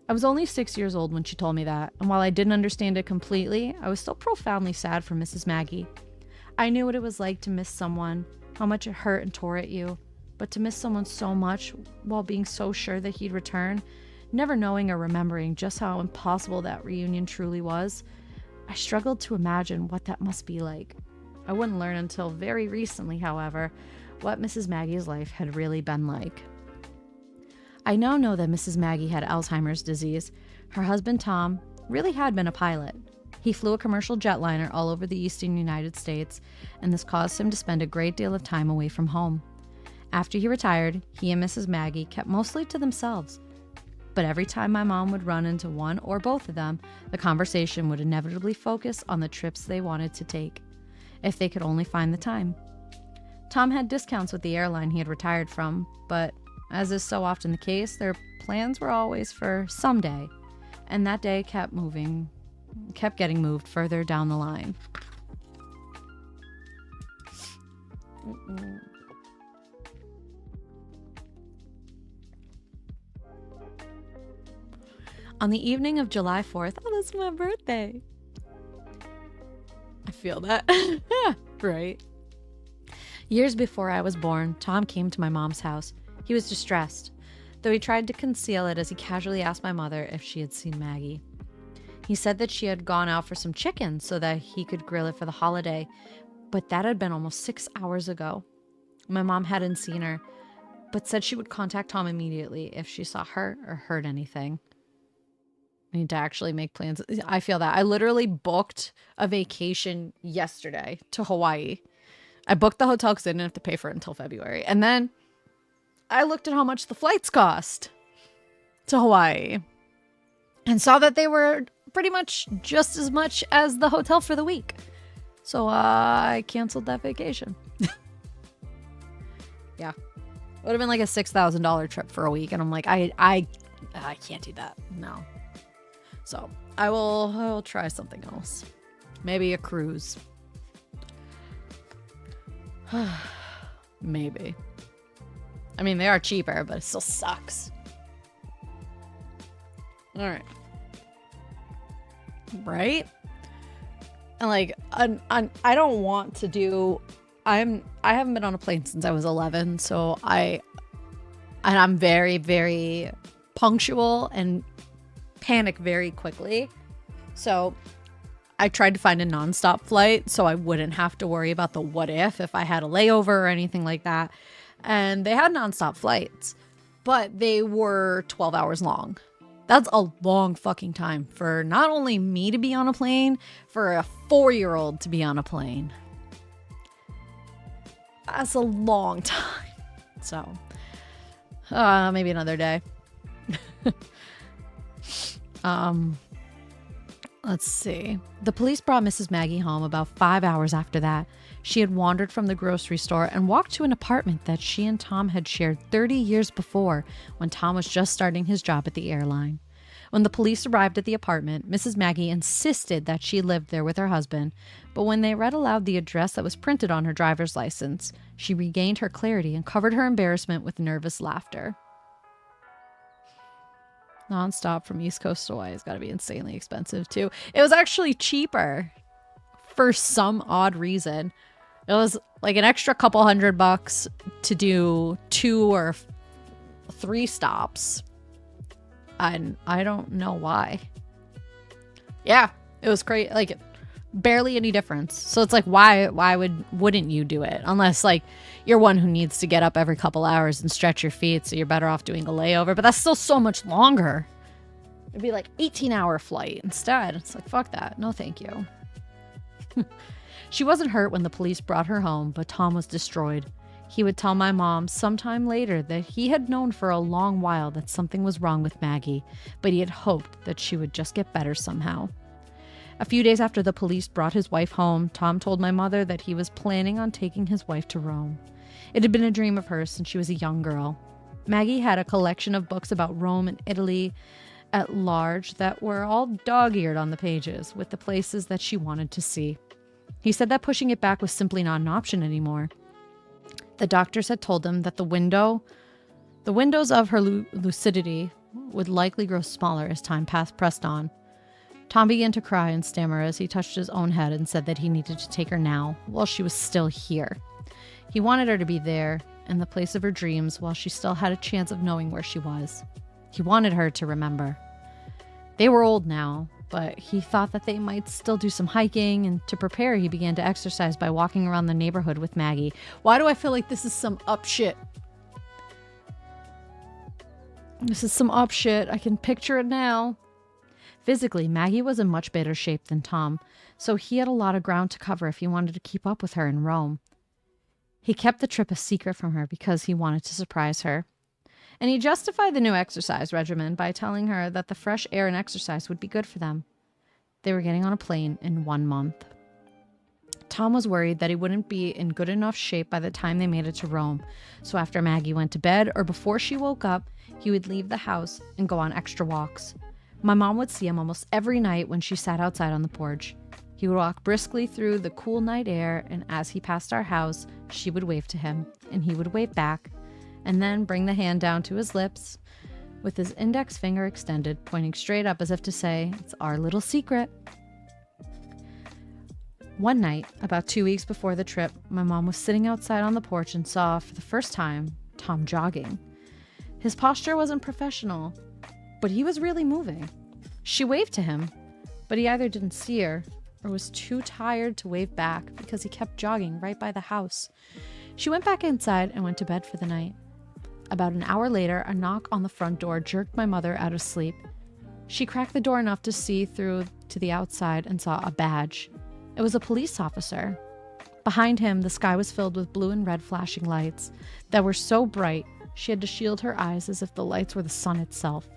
I was only 6 years old when she told me that, and while I didn't understand it completely, I was still profoundly sad for Mrs. Maggie. I knew what it was like to miss someone, how much it hurt and tore at you, but to miss someone so much while being so sure that he'd return, never knowing or remembering just how impossible that reunion truly was, I struggled to imagine what that must be like. I wouldn't learn until very recently, however, what Mrs. Maggie's life had really been like. I now know that Mrs. Maggie had Alzheimer's disease. Her husband, Tom, really had been a pilot. He flew a commercial jetliner all over the eastern United States, and this caused him to spend a great deal of time away from home. After he retired, he and Mrs. Maggie kept mostly to themselves. But every time my mom would run into one or both of them, the conversation would inevitably focus on the trips they wanted to take, if they could only find the time. Tom had discounts with the airline he had retired from, but as is so often the case, their plans were always for someday, and that day kept getting moved further down the line. On the evening of July 4th, oh, that's my birthday. I feel that. Right. Years before I was born, Tom came to my mom's house. He was distressed, though he tried to conceal it as he casually asked my mother if she had seen Maggie. He said that she had gone out for some chicken so that he could grill it for the holiday, but that had been almost 6 hours ago. My mom hadn't seen her, but said she would contact Tom immediately if she saw her or heard anything. I need to actually make plans. I feel that. I literally booked a vacation yesterday to Hawaii. I booked the hotel because I didn't have to pay for it until February. And then I looked at how much the flights cost to Hawaii and saw that they were pretty much just as much as the hotel for the week. So I canceled that vacation. Yeah. It would have been like a $6,000 trip for a week. And I'm like, I can't do that. No. So I will try something else. Maybe a cruise. Maybe. I mean, they are cheaper, but it still sucks. All right. Right? And like, I don't want to do. I haven't been on a plane since I was 11, so I'm very, very punctual and panic very quickly. So I tried to find a nonstop flight so I wouldn't have to worry about the what if I had a layover or anything like that. And they had nonstop flights, but they were 12 hours long. That's a long fucking time for not only me to be on a plane, for a 4-year-old to be on a plane. That's a long time. So, maybe another day. Let's see. The police brought Mrs. Maggie home about 5 hours after that. She had wandered from the grocery store and walked to an apartment that she and Tom had shared 30 years before, when Tom was just starting his job at the airline. When the police arrived at the apartment, Mrs. Maggie insisted that she lived there with her husband, but when they read aloud the address that was printed on her driver's license, she regained her clarity and covered her embarrassment with nervous laughter. Nonstop from East Coast to Hawaii has got to be insanely expensive too. It was actually cheaper for some odd reason. It was like an extra couple $100 to do 2 or 3 stops. And I don't know why. Yeah, it was crazy. Like, barely any difference. So it's like, why wouldn't you do it? Unless like you're one who needs to get up every couple hours and stretch your feet, so you're better off doing a layover. But that's still so much longer. It'd be like 18-hour flight instead. It's like, fuck that. No, thank you. She wasn't hurt when the police brought her home, but Tom was destroyed. He would tell my mom sometime later that he had known for a long while that something was wrong with Maggie, but he had hoped that she would just get better somehow. A few days after the police brought his wife home, Tom told my mother that he was planning on taking his wife to Rome. It had been a dream of hers since she was a young girl. Maggie had a collection of books about Rome and Italy at large that were all dog-eared on the pages with the places that she wanted to see. He said that pushing it back was simply not an option anymore. The doctors had told him that the windows of her lucidity would likely grow smaller as time pressed on. Tom began to cry and stammer as he touched his own head and said that he needed to take her now, while she was still here. He wanted her to be there, in the place of her dreams, while she still had a chance of knowing where she was. He wanted her to remember. They were old now, but he thought that they might still do some hiking, and to prepare, he began to exercise by walking around the neighborhood with Maggie. Why do I feel like this is some up shit? This is some up shit. I can picture it now. Physically, Maggie was in much better shape than Tom, so he had a lot of ground to cover if he wanted to keep up with her in Rome. He kept the trip a secret from her because he wanted to surprise her. And he justified the new exercise regimen by telling her that the fresh air and exercise would be good for them. They were getting on a plane in 1 month. Tom was worried that he wouldn't be in good enough shape by the time they made it to Rome, so after Maggie went to bed or before she woke up, he would leave the house and go on extra walks. My mom would see him almost every night when she sat outside on the porch. He would walk briskly through the cool night air, and as he passed our house, she would wave to him, and he would wave back, and then bring the hand down to his lips with his index finger extended, pointing straight up as if to say, "It's our little secret." One night, about 2 weeks before the trip, my mom was sitting outside on the porch and saw, for the first time, Tom jogging. His posture wasn't professional, but he was really moving. She waved to him, but he either didn't see her or was too tired to wave back because he kept jogging right by the house. She went back inside and went to bed for the night. About an hour later, a knock on the front door jerked my mother out of sleep. She cracked the door enough to see through to the outside and saw a badge. It was a police officer. Behind him, the sky was filled with blue and red flashing lights that were so bright she had to shield her eyes as if the lights were the sun itself.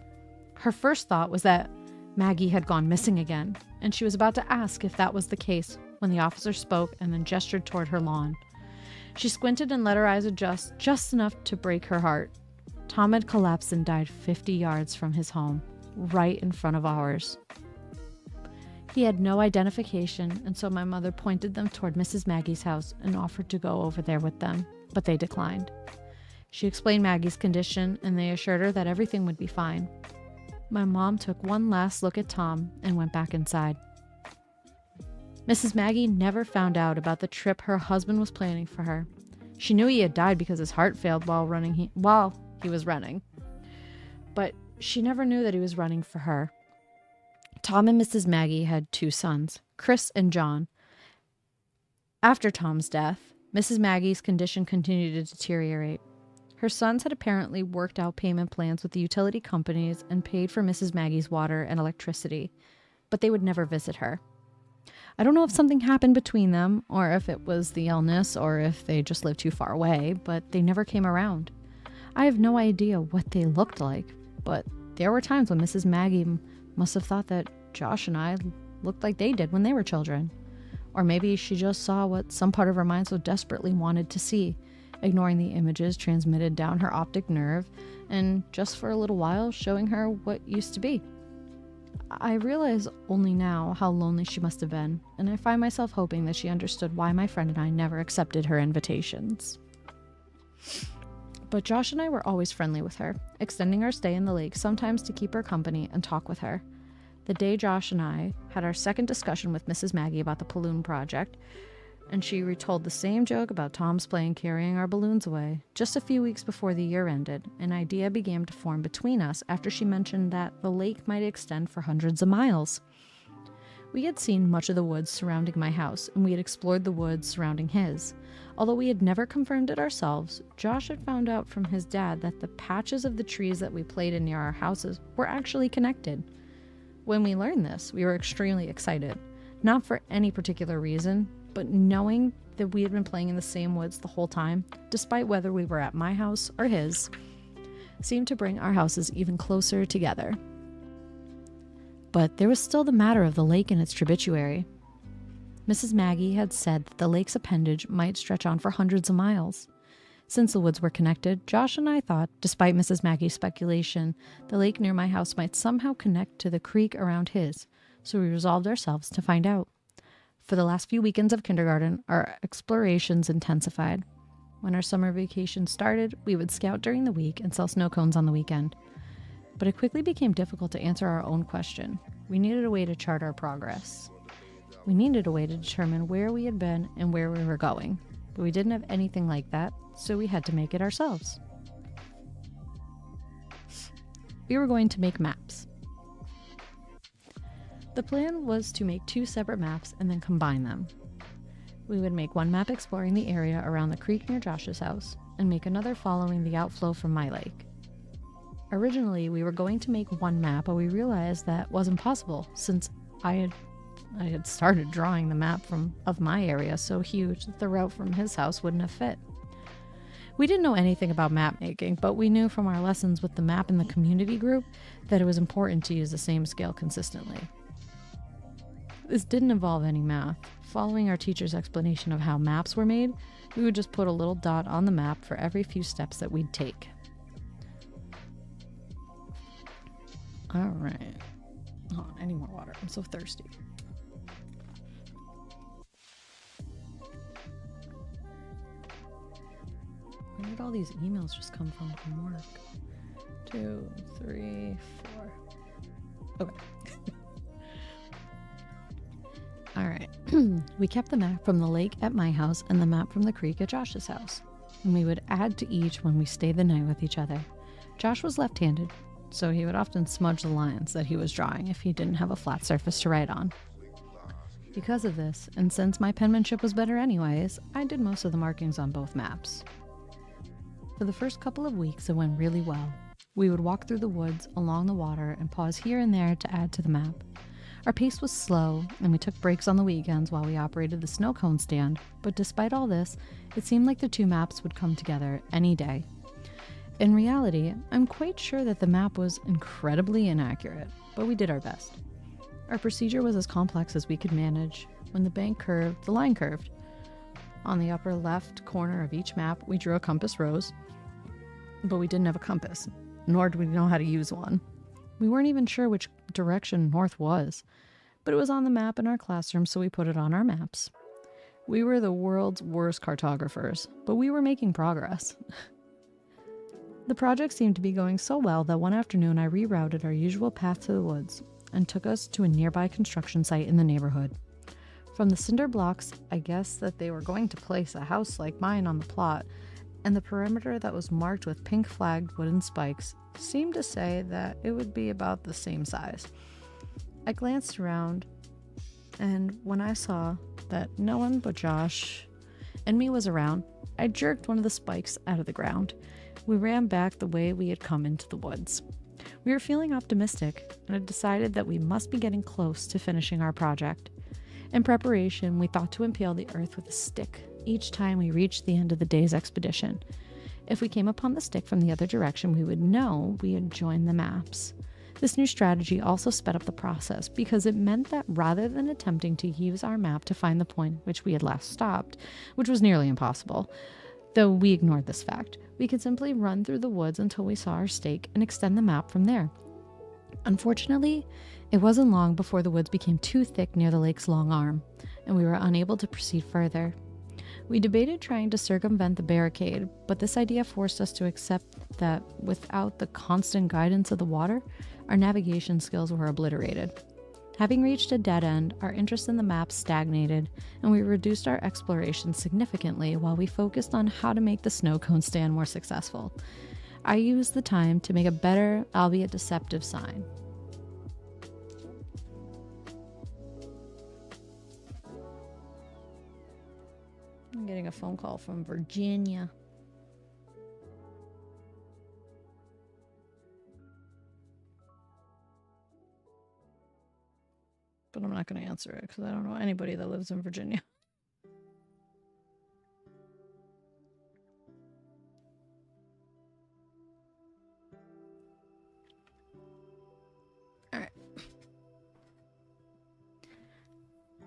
Her first thought was that Maggie had gone missing again, and she was about to ask if that was the case when the officer spoke and then gestured toward her lawn. She squinted and let her eyes adjust just enough to break her heart. Tom had collapsed and died 50 yards from his home, right in front of ours. He had no identification, and so my mother pointed them toward Mrs. Maggie's house and offered to go over there with them, but they declined. She explained Maggie's condition, and they assured her that everything would be fine. My mom took one last look at Tom and went back inside. Mrs. Maggie never found out about the trip her husband was planning for her. She knew he had died because his heart failed while he was running, but she never knew that he was running for her. Tom and Mrs. Maggie had 2 sons, Chris and John. After Tom's death, Mrs. Maggie's condition continued to deteriorate. Her sons had apparently worked out payment plans with the utility companies and paid for Mrs. Maggie's water and electricity, but they would never visit her. I don't know if something happened between them, or if it was the illness, or if they just lived too far away, but they never came around. I have no idea what they looked like, but there were times when Mrs. Maggie must have thought that Josh and I looked like they did when they were children. Or maybe she just saw what some part of her mind so desperately wanted to see, ignoring the images transmitted down her optic nerve, and just for a little while showing her what used to be. I realize only now how lonely she must have been, and I find myself hoping that she understood why my friend and I never accepted her invitations. But Josh and I were always friendly with her, extending our stay in the lake sometimes to keep her company and talk with her. The day Josh and I had our second discussion with Mrs. Maggie about the balloon project, and she retold the same joke about Tom's plane carrying our balloons away. Just a few weeks before the year ended, an idea began to form between us after she mentioned that the lake might extend for hundreds of miles. We had seen much of the woods surrounding my house, and we had explored the woods surrounding his. Although we had never confirmed it ourselves, Josh had found out from his dad that the patches of the trees that we played in near our houses were actually connected. When we learned this, we were extremely excited, not for any particular reason, but knowing that we had been playing in the same woods the whole time, despite whether we were at my house or his, seemed to bring our houses even closer together. But there was still the matter of the lake and its tributary. Mrs. Maggie had said that the lake's appendage might stretch on for hundreds of miles. Since the woods were connected, Josh and I thought, despite Mrs. Maggie's speculation, the lake near my house might somehow connect to the creek around his, so we resolved ourselves to find out. For the last few weekends of kindergarten, our explorations intensified. When our summer vacation started, we would scout during the week and sell snow cones on the weekend. But it quickly became difficult to answer our own question. We needed a way to chart our progress. We needed a way to determine where we had been and where we were going, but we didn't have anything like that, so we had to make it ourselves. We were going to make maps. The plan was to make 2 separate maps and then combine them. We would make one map exploring the area around the creek near Josh's house, and make another following the outflow from my lake. Originally, we were going to make one map, but we realized that wasn't possible since I had started drawing the map of my area so huge that the route from his house wouldn't have fit. We didn't know anything about map making, but we knew from our lessons with the map in the community group that it was important to use the same scale consistently. This didn't involve any math. Following our teacher's explanation of how maps were made, we would just put a little dot on the map for every few steps that we'd take. Alright. Oh, I need more water. I'm so thirsty. Where did all these emails just come from work? 2, 3, 4. Okay. Alright. We kept the map from the lake at my house and the map from the creek at Josh's house. And we would add to each when we stayed the night with each other. Josh was left-handed, so he would often smudge the lines that he was drawing if he didn't have a flat surface to write on. Because of this, and since my penmanship was better anyways, I did most of the markings on both maps. For the first couple of weeks, it went really well. We would walk through the woods, along the water, and pause here and there to add to the map. Our pace was slow, and we took breaks on the weekends while we operated the snow cone stand, but despite all this, it seemed like the two maps would come together any day. In reality, I'm quite sure that the map was incredibly inaccurate, but we did our best. Our procedure was as complex as we could manage. When the bank curved, the line curved. On the upper left corner of each map, we drew a compass rose, but we didn't have a compass, nor did we know how to use one. We weren't even sure which direction north was, but it was on the map in our classroom, so we put it on our maps. We were the world's worst cartographers, but we were making progress. The project seemed to be going so well that one afternoon I rerouted our usual path to the woods and took us to a nearby construction site in the neighborhood. From the cinder blocks, I guessed that they were going to place a house like mine on the plot, and the perimeter that was marked with pink flagged wooden spikes seemed to say that it would be about the same size. I glanced around, and when I saw that no one but Josh and me was around, I jerked one of the spikes out of the ground. We ran back the way we had come into the woods. We were feeling optimistic, and had decided that we must be getting close to finishing our project. In preparation, we thought to impale the earth with a stick each time we reached the end of the day's expedition. If we came upon the stick from the other direction, we would know we had joined the maps. This new strategy also sped up the process because it meant that rather than attempting to use our map to find the point at which we had last stopped, which was nearly impossible, though we ignored this fact, we could simply run through the woods until we saw our stake and extend the map from there. Unfortunately, it wasn't long before the woods became too thick near the lake's long arm, and we were unable to proceed further. We debated trying to circumvent the barricade, but this idea forced us to accept that without the constant guidance of the water, our navigation skills were obliterated. Having reached a dead end, our interest in the map stagnated, and we reduced our exploration significantly while we focused on how to make the snow cone stand more successful. I used the time to make a better, albeit deceptive, sign. I'm getting a phone call from Virginia. But I'm not going to answer it because I don't know anybody that lives in Virginia. All right.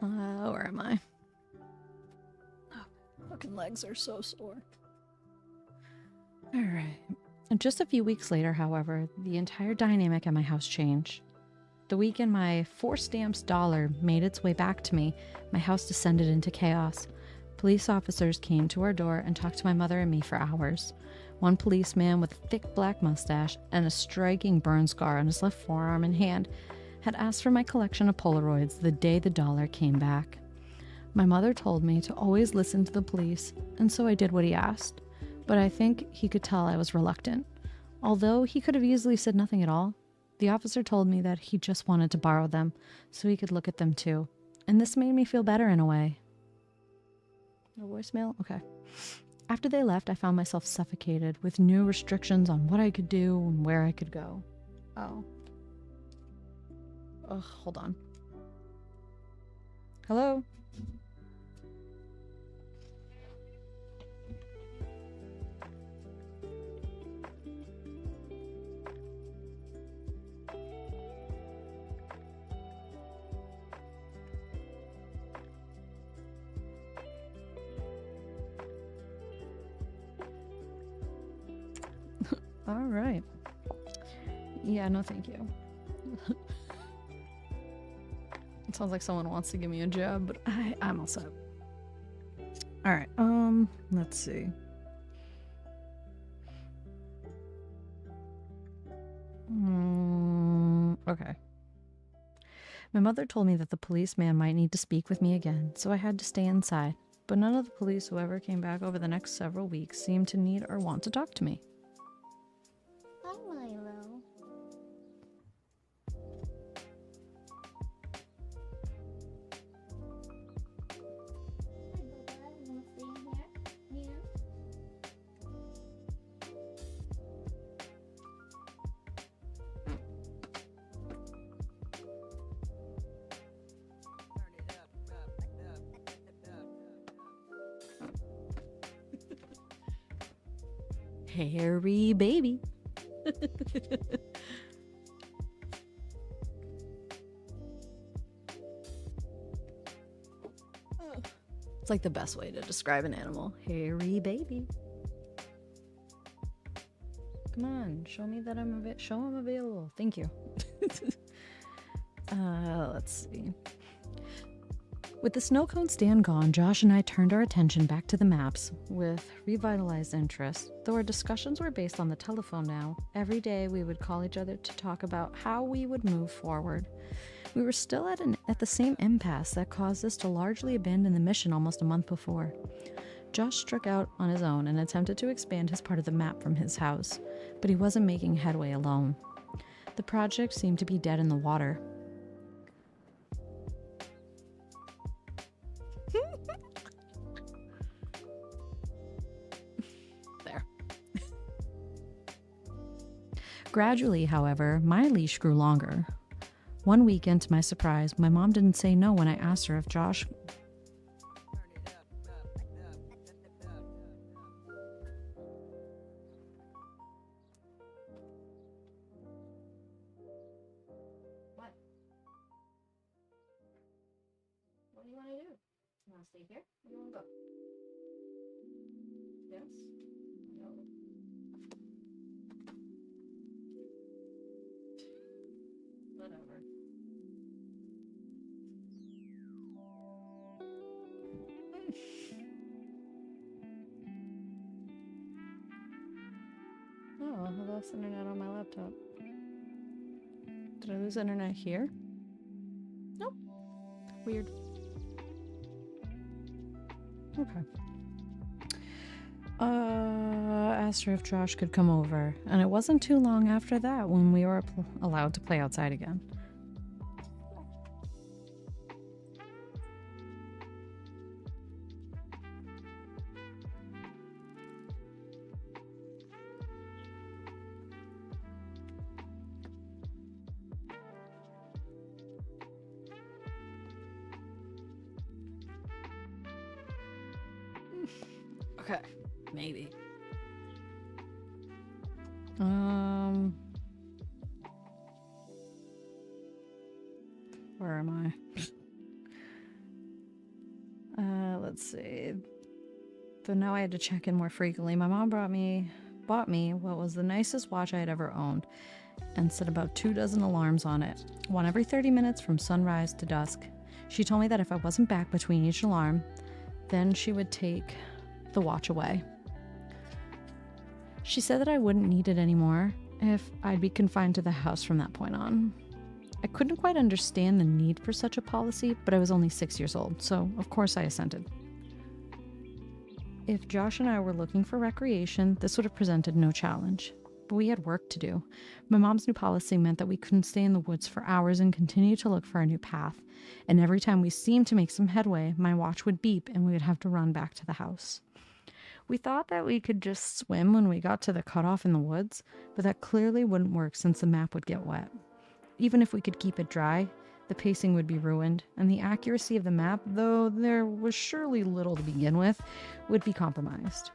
Where am I? Oh, fucking legs are so sore. All right. And just a few weeks later, however, the entire dynamic at my house changed. The weekend my 4 stamps dollar made its way back to me, my house descended into chaos. Police officers came to our door and talked to my mother and me for hours. One policeman with a thick black mustache and a striking burn scar on his left forearm and hand had asked for my collection of Polaroids the day the dollar came back. My mother told me to always listen to the police, and so I did what he asked, but I think he could tell I was reluctant. Although he could have easily said nothing at all, the officer told me that he just wanted to borrow them so he could look at them too, and this made me feel better in a way. No voicemail? Okay. After they left, I found myself suffocated with new restrictions on what I could do and where I could go. Oh. Ugh, hold on. Hello? All right. Yeah, no thank you. It sounds like someone wants to give me a jab, but I'm all set. All right. Let's see. Okay. My mother told me that the policeman might need to speak with me again, so I had to stay inside. But none of the police who ever came back over the next several weeks seemed to need or want to talk to me. Hi, Milo. Hairy baby. It's like the best way to describe an animal. Hairy baby. Come on, show me that show I'm available. Thank you. Let's see. With the snow cone stand gone, Josh and I turned our attention back to the maps with revitalized interest. Though our discussions were based on the telephone now, every day we would call each other to talk about how we would move forward. We were still at the same impasse that caused us to largely abandon the mission almost a month before. Josh struck out on his own and attempted to expand his part of the map from his house, but he wasn't making headway alone. The project seemed to be dead in the water. There. Gradually, however, my leash grew longer. One weekend, to my surprise, my mom didn't say no when I asked her if Josh... What? What do you want to do? You want to stay here? Or do you want to go? Yes? No? Whatever. Oh, I lost internet on my laptop. Did I lose internet here? Nope. Weird. Okay. Asked her if Josh could come over, and it wasn't too long after that when we were allowed to play outside again. Okay, maybe. Where am I? Let's see. Though now I had to check in more frequently. My mom bought me what was the nicest watch I had ever owned and set about 24 alarms on it, one every 30 minutes from sunrise to dusk. She told me that if I wasn't back between each alarm, then she would take the watch away. She said that I wouldn't need it anymore if I'd be confined to the house from that point on. I couldn't quite understand the need for such a policy, but I was only 6 years old, so of course I assented. If Josh and I were looking for recreation, this would have presented no challenge. But we had work to do. My mom's new policy meant that we couldn't stay in the woods for hours and continue to look for a new path. And every time we seemed to make some headway, my watch would beep and we would have to run back to the house. We thought that we could just swim when we got to the cutoff in the woods, but that clearly wouldn't work since the map would get wet. Even if we could keep it dry, the pacing would be ruined, and the accuracy of the map, though there was surely little to begin with, would be compromised.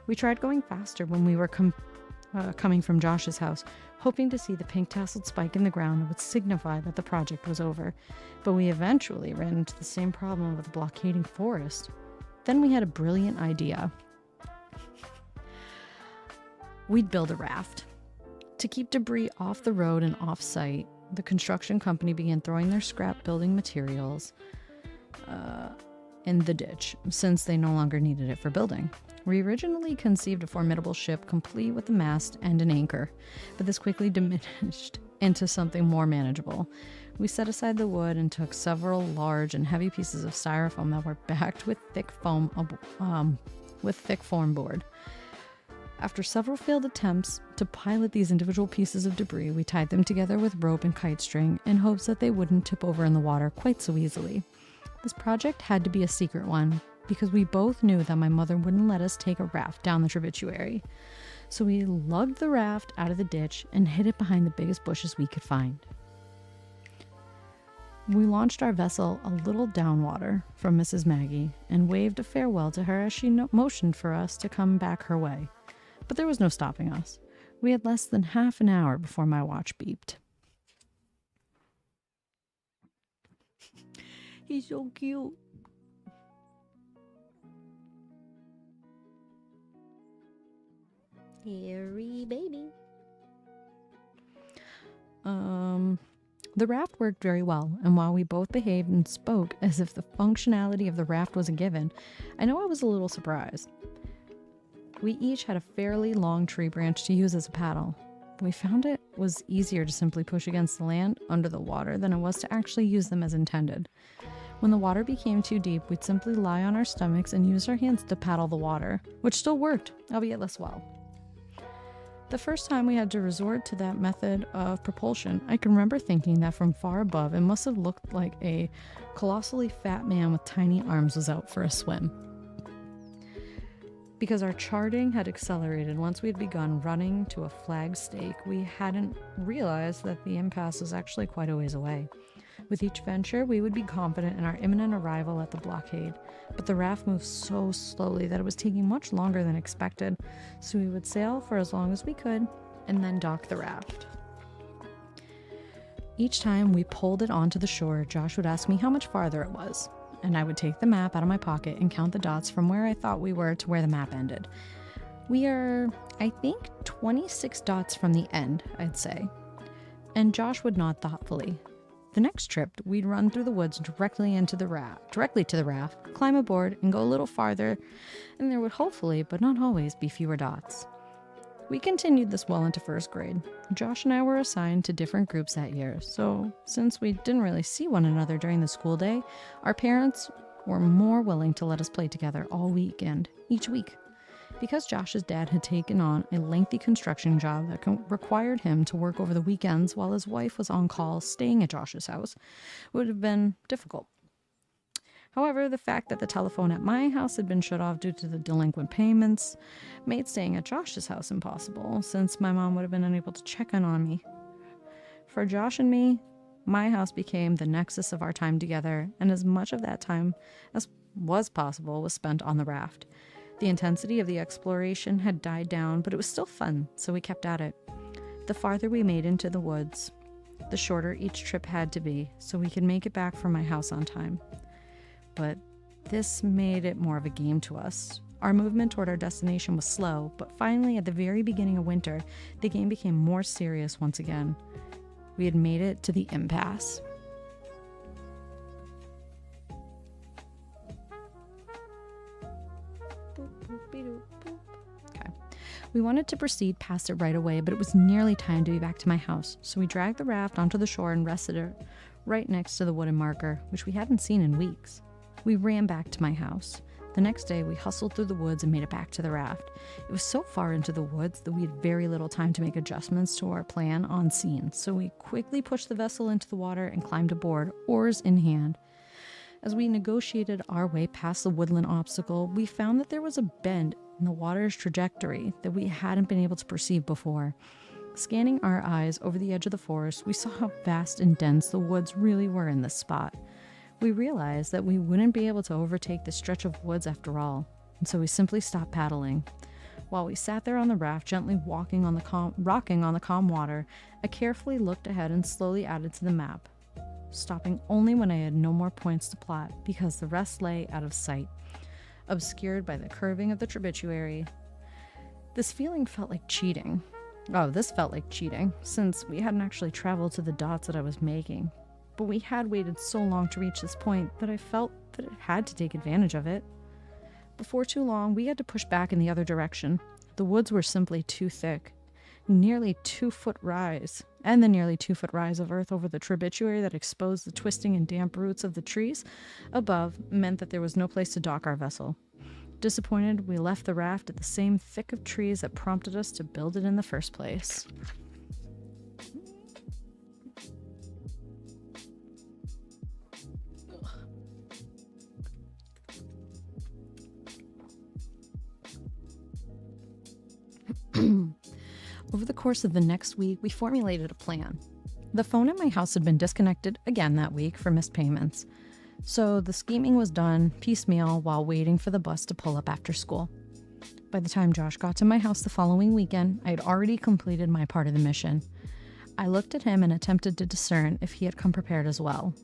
We tried going faster when we were coming from Josh's house, hoping to see the pink tasseled spike in the ground that would signify that the project was over, but we eventually ran into the same problem with the blockading forest. Then we had a brilliant idea. We'd build a raft. To keep debris off the road and off site, the construction company began throwing their scrap building materials in the ditch, since they no longer needed it for building. We originally conceived a formidable ship complete with a mast and an anchor, but this quickly diminished into something more manageable. We set aside the wood and took several large and heavy pieces of styrofoam that were backed with thick foam board. After several failed attempts to pilot these individual pieces of debris, we tied them together with rope and kite string in hopes that they wouldn't tip over in the water quite so easily. This project had to be a secret one, because we both knew that my mother wouldn't let us take a raft down the tributary. So we lugged the raft out of the ditch and hid it behind the biggest bushes we could find. We launched our vessel a little downwater from Mrs. Maggie and waved a farewell to her as she motioned for us to come back her way. But there was no stopping us. We had less than half an hour before my watch beeped. He's so cute. Hairy baby. The raft worked very well, and while we both behaved and spoke as if the functionality of the raft was a given, I know I was a little surprised. We each had a fairly long tree branch to use as a paddle. We found it was easier to simply push against the land under the water than it was to actually use them as intended. When the water became too deep, we'd simply lie on our stomachs and use our hands to paddle the water, which still worked, albeit less well. The first time we had to resort to that method of propulsion, I can remember thinking that from far above it must have looked like a colossally fat man with tiny arms was out for a swim. Because our charting had accelerated once we had begun running to a flag stake, we hadn't realized that the impasse was actually quite a ways away. With each venture, we would be confident in our imminent arrival at the blockade, but the raft moved so slowly that it was taking much longer than expected, so we would sail for as long as we could and then dock the raft. Each time we pulled it onto the shore, Josh would ask me how much farther it was, and I would take the map out of my pocket and count the dots from where I thought we were to where the map ended. We are, I think, 26 dots from the end, I'd say. And Josh would nod thoughtfully. The next trip, we'd run through the woods directly to the raft, climb aboard, and go a little farther, and there would hopefully, but not always, be fewer dots. We continued this well into first grade. Josh and I were assigned to different groups that year, so since we didn't really see one another during the school day, our parents were more willing to let us play together all weekend, each week. Because Josh's dad had taken on a lengthy construction job that required him to work over the weekends while his wife was on call staying at Josh's house, would have been difficult. However, the fact that the telephone at my house had been shut off due to the delinquent payments made staying at Josh's house impossible, since my mom would have been unable to check in on me. For Josh and me, my house became the nexus of our time together, and as much of that time as was possible was spent on the raft. The intensity of the exploration had died down, but it was still fun, so we kept at it. The farther we made into the woods, the shorter each trip had to be, so we could make it back from my house on time. But this made it more of a game to us. Our movement toward our destination was slow, but finally, at the very beginning of winter, the game became more serious once again. We had made it to the impasse. Okay. We wanted to proceed past it right away, but it was nearly time to be back to my house, so we dragged the raft onto the shore and rested it right next to the wooden marker, which we hadn't seen in weeks. We ran back to my house. The next day, we hustled through the woods and made it back to the raft. It was so far into the woods that we had very little time to make adjustments to our plan on scene, so we quickly pushed the vessel into the water and climbed aboard, oars in hand. As we negotiated our way past the woodland obstacle, we found that there was a bend in the water's trajectory that we hadn't been able to perceive before. Scanning our eyes over the edge of the forest, we saw how vast and dense the woods really were in this spot. We realized that we wouldn't be able to overtake this stretch of woods after all, and so we simply stopped paddling. While we sat there on the raft, gently rocking on the calm water, I carefully looked ahead and slowly added to the map, stopping only when I had no more points to plot, because the rest lay out of sight, obscured by the curving of the tributary. This feeling felt like cheating. Oh, this felt like cheating, since we hadn't actually traveled to the dots that I was making. But we had waited so long to reach this point that I felt that it had to take advantage of it. Before too long, we had to push back in the other direction. The woods were simply too thick. Nearly 2-foot rise, and the nearly 2-foot rise of earth over the tributary that exposed the twisting and damp roots of the trees above meant that there was no place to dock our vessel. Disappointed, we left the raft at the same thick of trees that prompted us to build it in the first place. Over the course of the next week, we formulated a plan. The phone at my house had been disconnected again that week for missed payments, so the scheming was done piecemeal while waiting for the bus to pull up after school. By the time Josh got to my house the following weekend, I had already completed my part of the mission. I looked at him and attempted to discern if he had come prepared as well.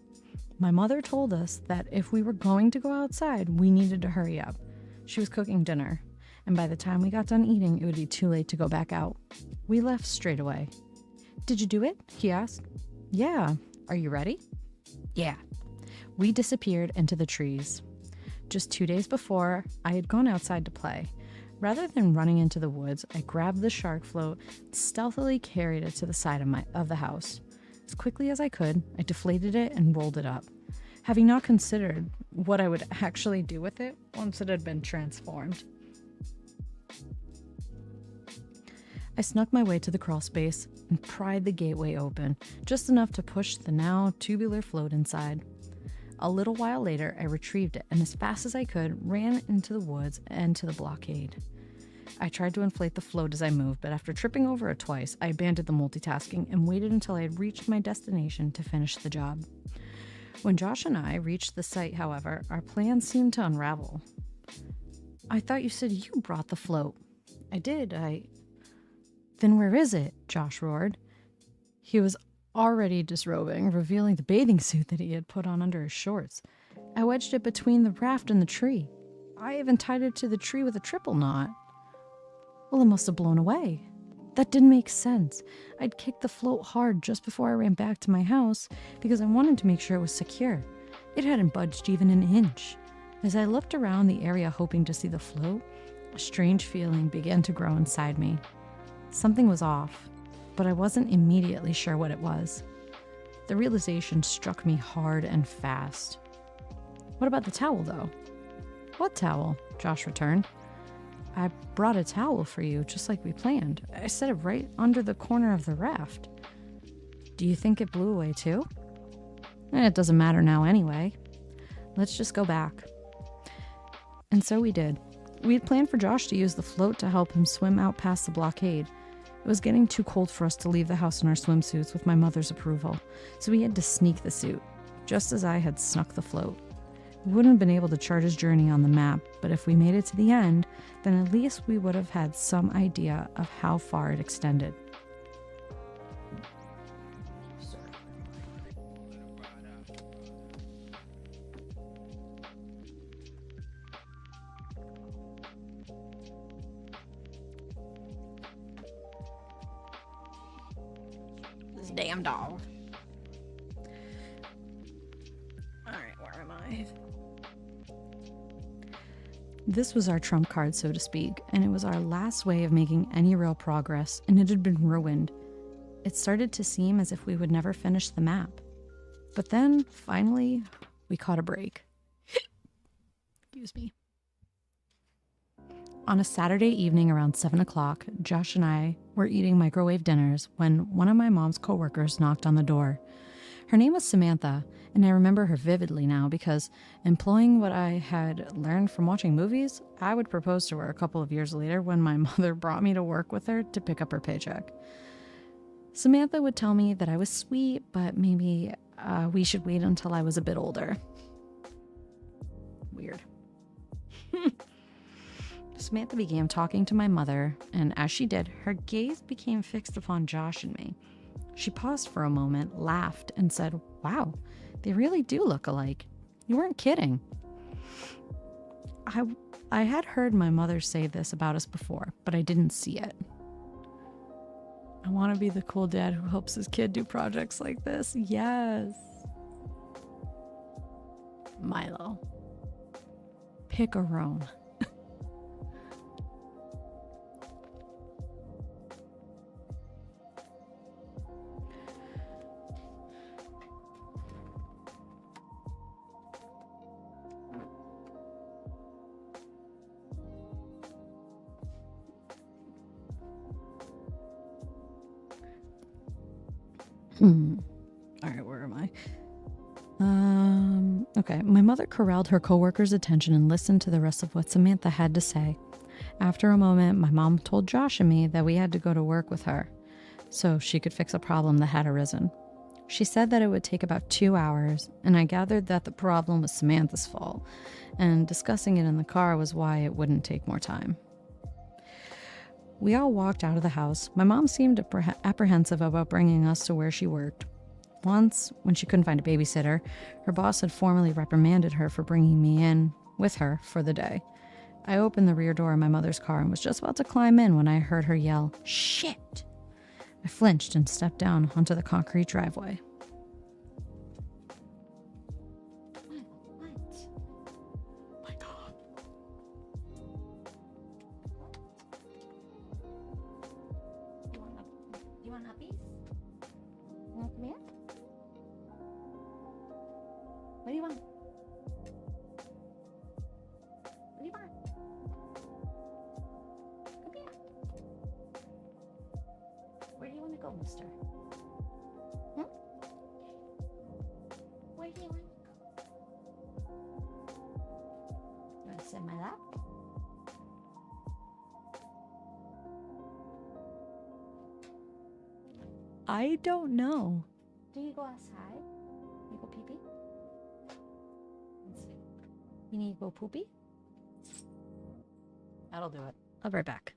My mother told us that if we were going to go outside, we needed to hurry up. She was cooking dinner, and by the time we got done eating, it would be too late to go back out. We left straight away. "Did you do it?" he asked. "Yeah. Are you ready?" "Yeah." We disappeared into the trees. Just 2 days before, I had gone outside to play. Rather than running into the woods, I grabbed the shark float and stealthily carried it to the side of the house. As quickly as I could, I deflated it and rolled it up, having not considered what I would actually do with it once it had been transformed. I snuck my way to the crawl space and pried the gateway open, just enough to push the now tubular float inside. A little while later, I retrieved it and as fast as I could, ran into the woods and to the blockade. I tried to inflate the float as I moved, but after tripping over it twice, I abandoned the multitasking and waited until I had reached my destination to finish the job. When Josh and I reached the site, however, our plans seemed to unravel. "I thought you said you brought the float." "I did, Then where is it?" Josh roared. He was already disrobing, revealing the bathing suit that he had put on under his shorts. "I wedged it between the raft and the tree. I even tied it to the tree with a triple knot." "Well, it must have blown away." "That didn't make sense. I'd kicked the float hard just before I ran back to my house because I wanted to make sure it was secure. It hadn't budged even an inch." As I looked around the area hoping to see the float, a strange feeling began to grow inside me. Something was off, but I wasn't immediately sure what it was. The realization struck me hard and fast. "What about the towel, though?" "What towel?" Josh returned. "I brought a towel for you, just like we planned. I set it right under the corner of the raft." "Do you think it blew away too?" It doesn't matter now anyway. Let's just go back." And so we did. We had planned for Josh to use the float to help him swim out past the blockade. It was getting too cold for us to leave the house in our swimsuits with my mother's approval, so we had to sneak the suit, just as I had snuck the float. We wouldn't have been able to chart his journey on the map, but if we made it to the end, then at least we would have had some idea of how far it extended. This damn dog. Alright, where am I? This was our trump card, so to speak, and it was our last way of making any real progress, and it had been ruined. It started to seem as if we would never finish the map. But then, finally, we caught a break. Excuse me. On a Saturday evening around 7 o'clock, Josh and I were eating microwave dinners when one of my mom's coworkers knocked on the door. Her name was Samantha, and I remember her vividly now because, employing what I had learned from watching movies, I would propose to her a couple of years later when my mother brought me to work with her to pick up her paycheck. Samantha would tell me that I was sweet, but maybe we should wait until I was a bit older. Weird. Samantha began talking to my mother, and as she did, her gaze became fixed upon Josh and me. She paused for a moment, laughed, and said, "Wow, they really do look alike. You weren't kidding." I had heard my mother say this about us before, but I didn't see it. I want to be the cool dad who helps his kid do projects like this. Yes. Milo. Picarone. All right, where am I? Okay. My mother corralled her coworker's attention and listened to the rest of what Samantha had to say. After a moment, my mom told Josh and me that we had to go to work with her so she could fix a problem that had arisen. She said that it would take about 2 hours, and I gathered that the problem was Samantha's fault, and discussing it in the car was why it wouldn't take more time. We all walked out of the house. My mom seemed apprehensive about bringing us to where she worked. Once, when she couldn't find a babysitter, her boss had formally reprimanded her for bringing me in with her for the day. I opened the rear door of my mother's car and was just about to climb in when I heard her yell, "Shit!" I flinched and stepped down onto the concrete driveway. What? My God. You want puppies? You want to come here? What do you want? What do you want? Come here. Where do you want to go, mister? Hmm? Where do you want to go? You want to sit in my lap? I don't know. Do you go outside? You go pee-pee? You need to go poopy? That'll do it. I'll be right back.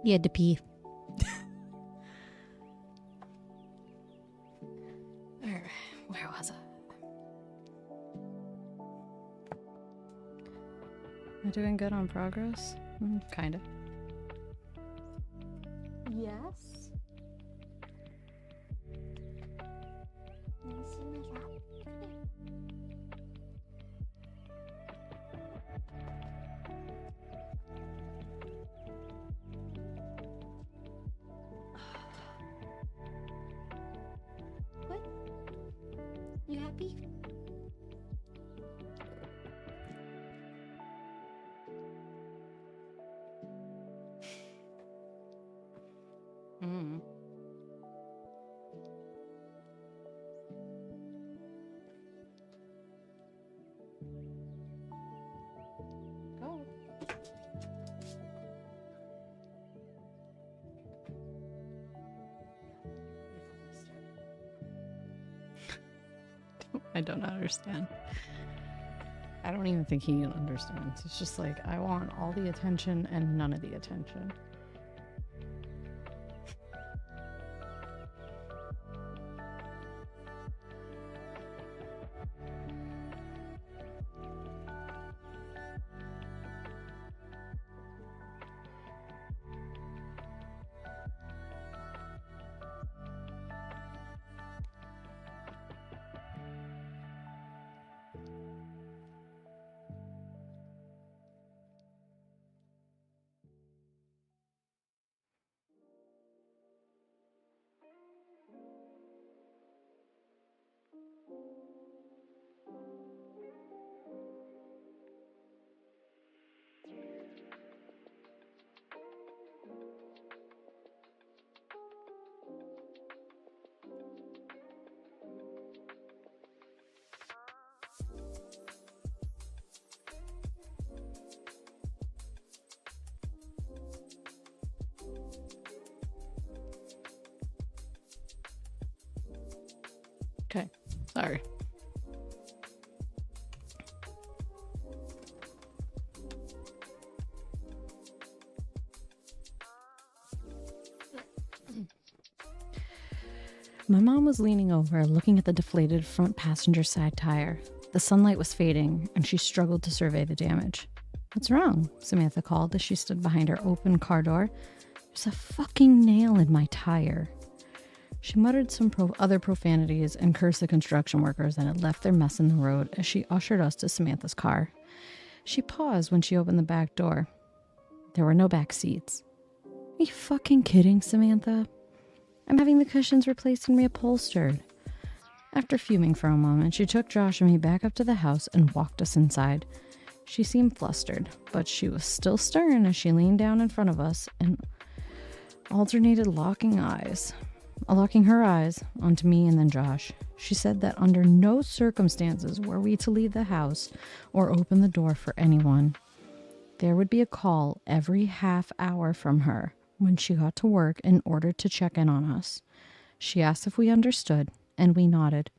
You had to pee. Alright, where was I? Am I doing good on progress? Kinda. Yes. What? You happy? Mm. Go. I don't understand. I don't even think he understands. It's just like, I want all the attention and none of the attention. Okay, sorry. My mom was leaning over, looking at the deflated front passenger side tire. The sunlight was fading, and she struggled to survey the damage. "What's wrong?" Samantha called as she stood behind her open car door. "There's a fucking nail in my tire." She muttered some other profanities and cursed the construction workers that had left their mess in the road as she ushered us to Samantha's car. She paused when she opened the back door. There were no back seats. "Are you fucking kidding, Samantha? I'm having the cushions replaced and reupholstered." After fuming for a moment, she took Josh and me back up to the house and walked us inside. She seemed flustered, but she was still stern as she leaned down in front of us and alternated locking her eyes onto me and then Josh. She said that under no circumstances were we to leave the house or open the door for anyone. There would be a call every half hour from her when she got to work in order to check in on us. She asked if we understood, and we nodded.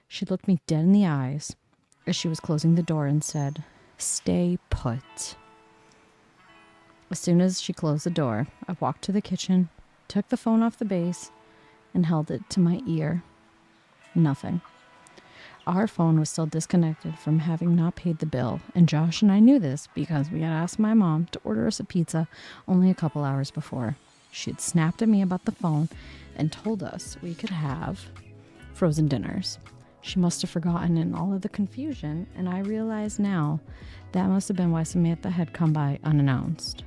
She looked me dead in the eyes as she was closing the door and said, "Stay put." As soon as she closed the door, I walked to the kitchen, took the phone off the base, and held it to my ear. Nothing. Our phone was still disconnected from having not paid the bill, and Josh and I knew this because we had asked my mom to order us a pizza only a couple hours before. She had snapped at me about the phone and told us we could have frozen dinners. She must have forgotten in all of the confusion, and I realize now that must have been why Samantha had come by unannounced.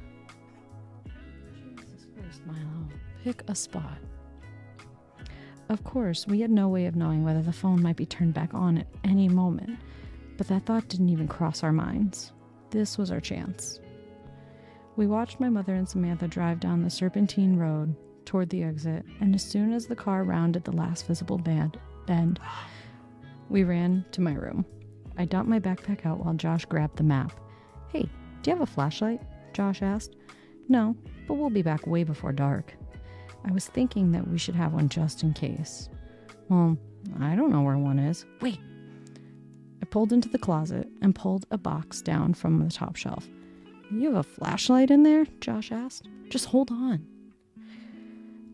Jesus Christ, Milo, pick a spot. Of course, we had no way of knowing whether the phone might be turned back on at any moment, but that thought didn't even cross our minds. This was our chance. We watched my mother and Samantha drive down the serpentine road toward the exit, and as soon as the car rounded the last visible bend, we ran to my room. I dumped my backpack out while Josh grabbed the map. "Hey, do you have a flashlight?" Josh asked. "No, but we'll be back way before dark." I was thinking that we should have one just in case. "Well, I don't know where one is." "Wait." I pulled into the closet and pulled a box down from the top shelf. You have a flashlight in there? Josh asked. Just hold on.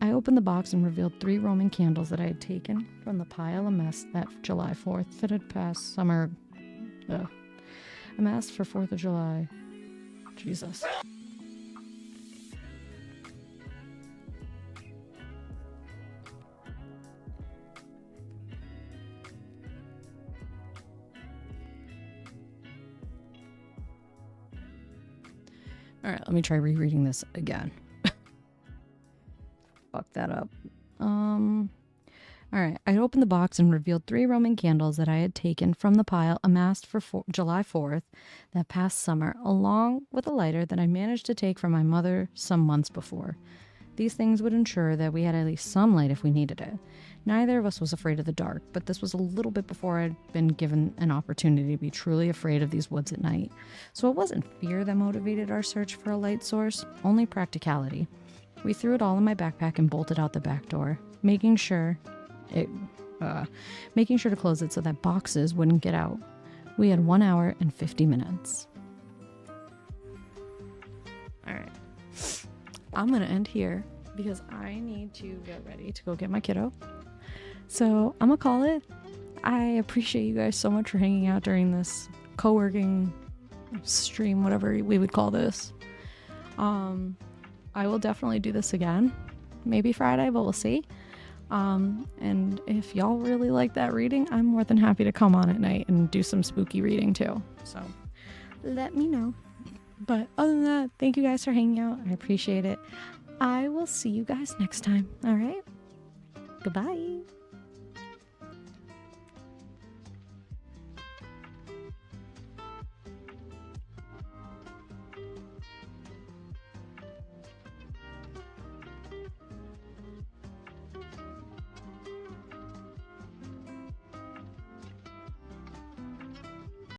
I opened the box and revealed 3 Roman candles that I had taken from the pile of mess that July 4th that had passed summer. A mass for 4th of July. Jesus. All right, let me try rereading this again. Fuck that up. All right, I opened the box and revealed 3 Roman candles that I had taken from the pile amassed for July 4th that past summer, along with a lighter that I managed to take from my mother some months before. These things would ensure that we had at least some light if we needed it. Neither of us was afraid of the dark, but this was a little bit before I'd been given an opportunity to be truly afraid of these woods at night. So it wasn't fear that motivated our search for a light source, only practicality. We threw it all in my backpack and bolted out the back door, making sure to close it so that boxes wouldn't get out. We had 1 hour and 50 minutes. All right. I'm going to end here because I need to get ready to go get my kiddo. So I'm going to call it. I appreciate you guys so much for hanging out during this co-working stream, whatever we would call this. I will definitely do this again. Maybe Friday, but we'll see. And if y'all really like that reading, I'm more than happy to come on at night and do some spooky reading too. So let me know. But other than that, thank you guys for hanging out. I appreciate it. I will see you guys next time. All right. Goodbye.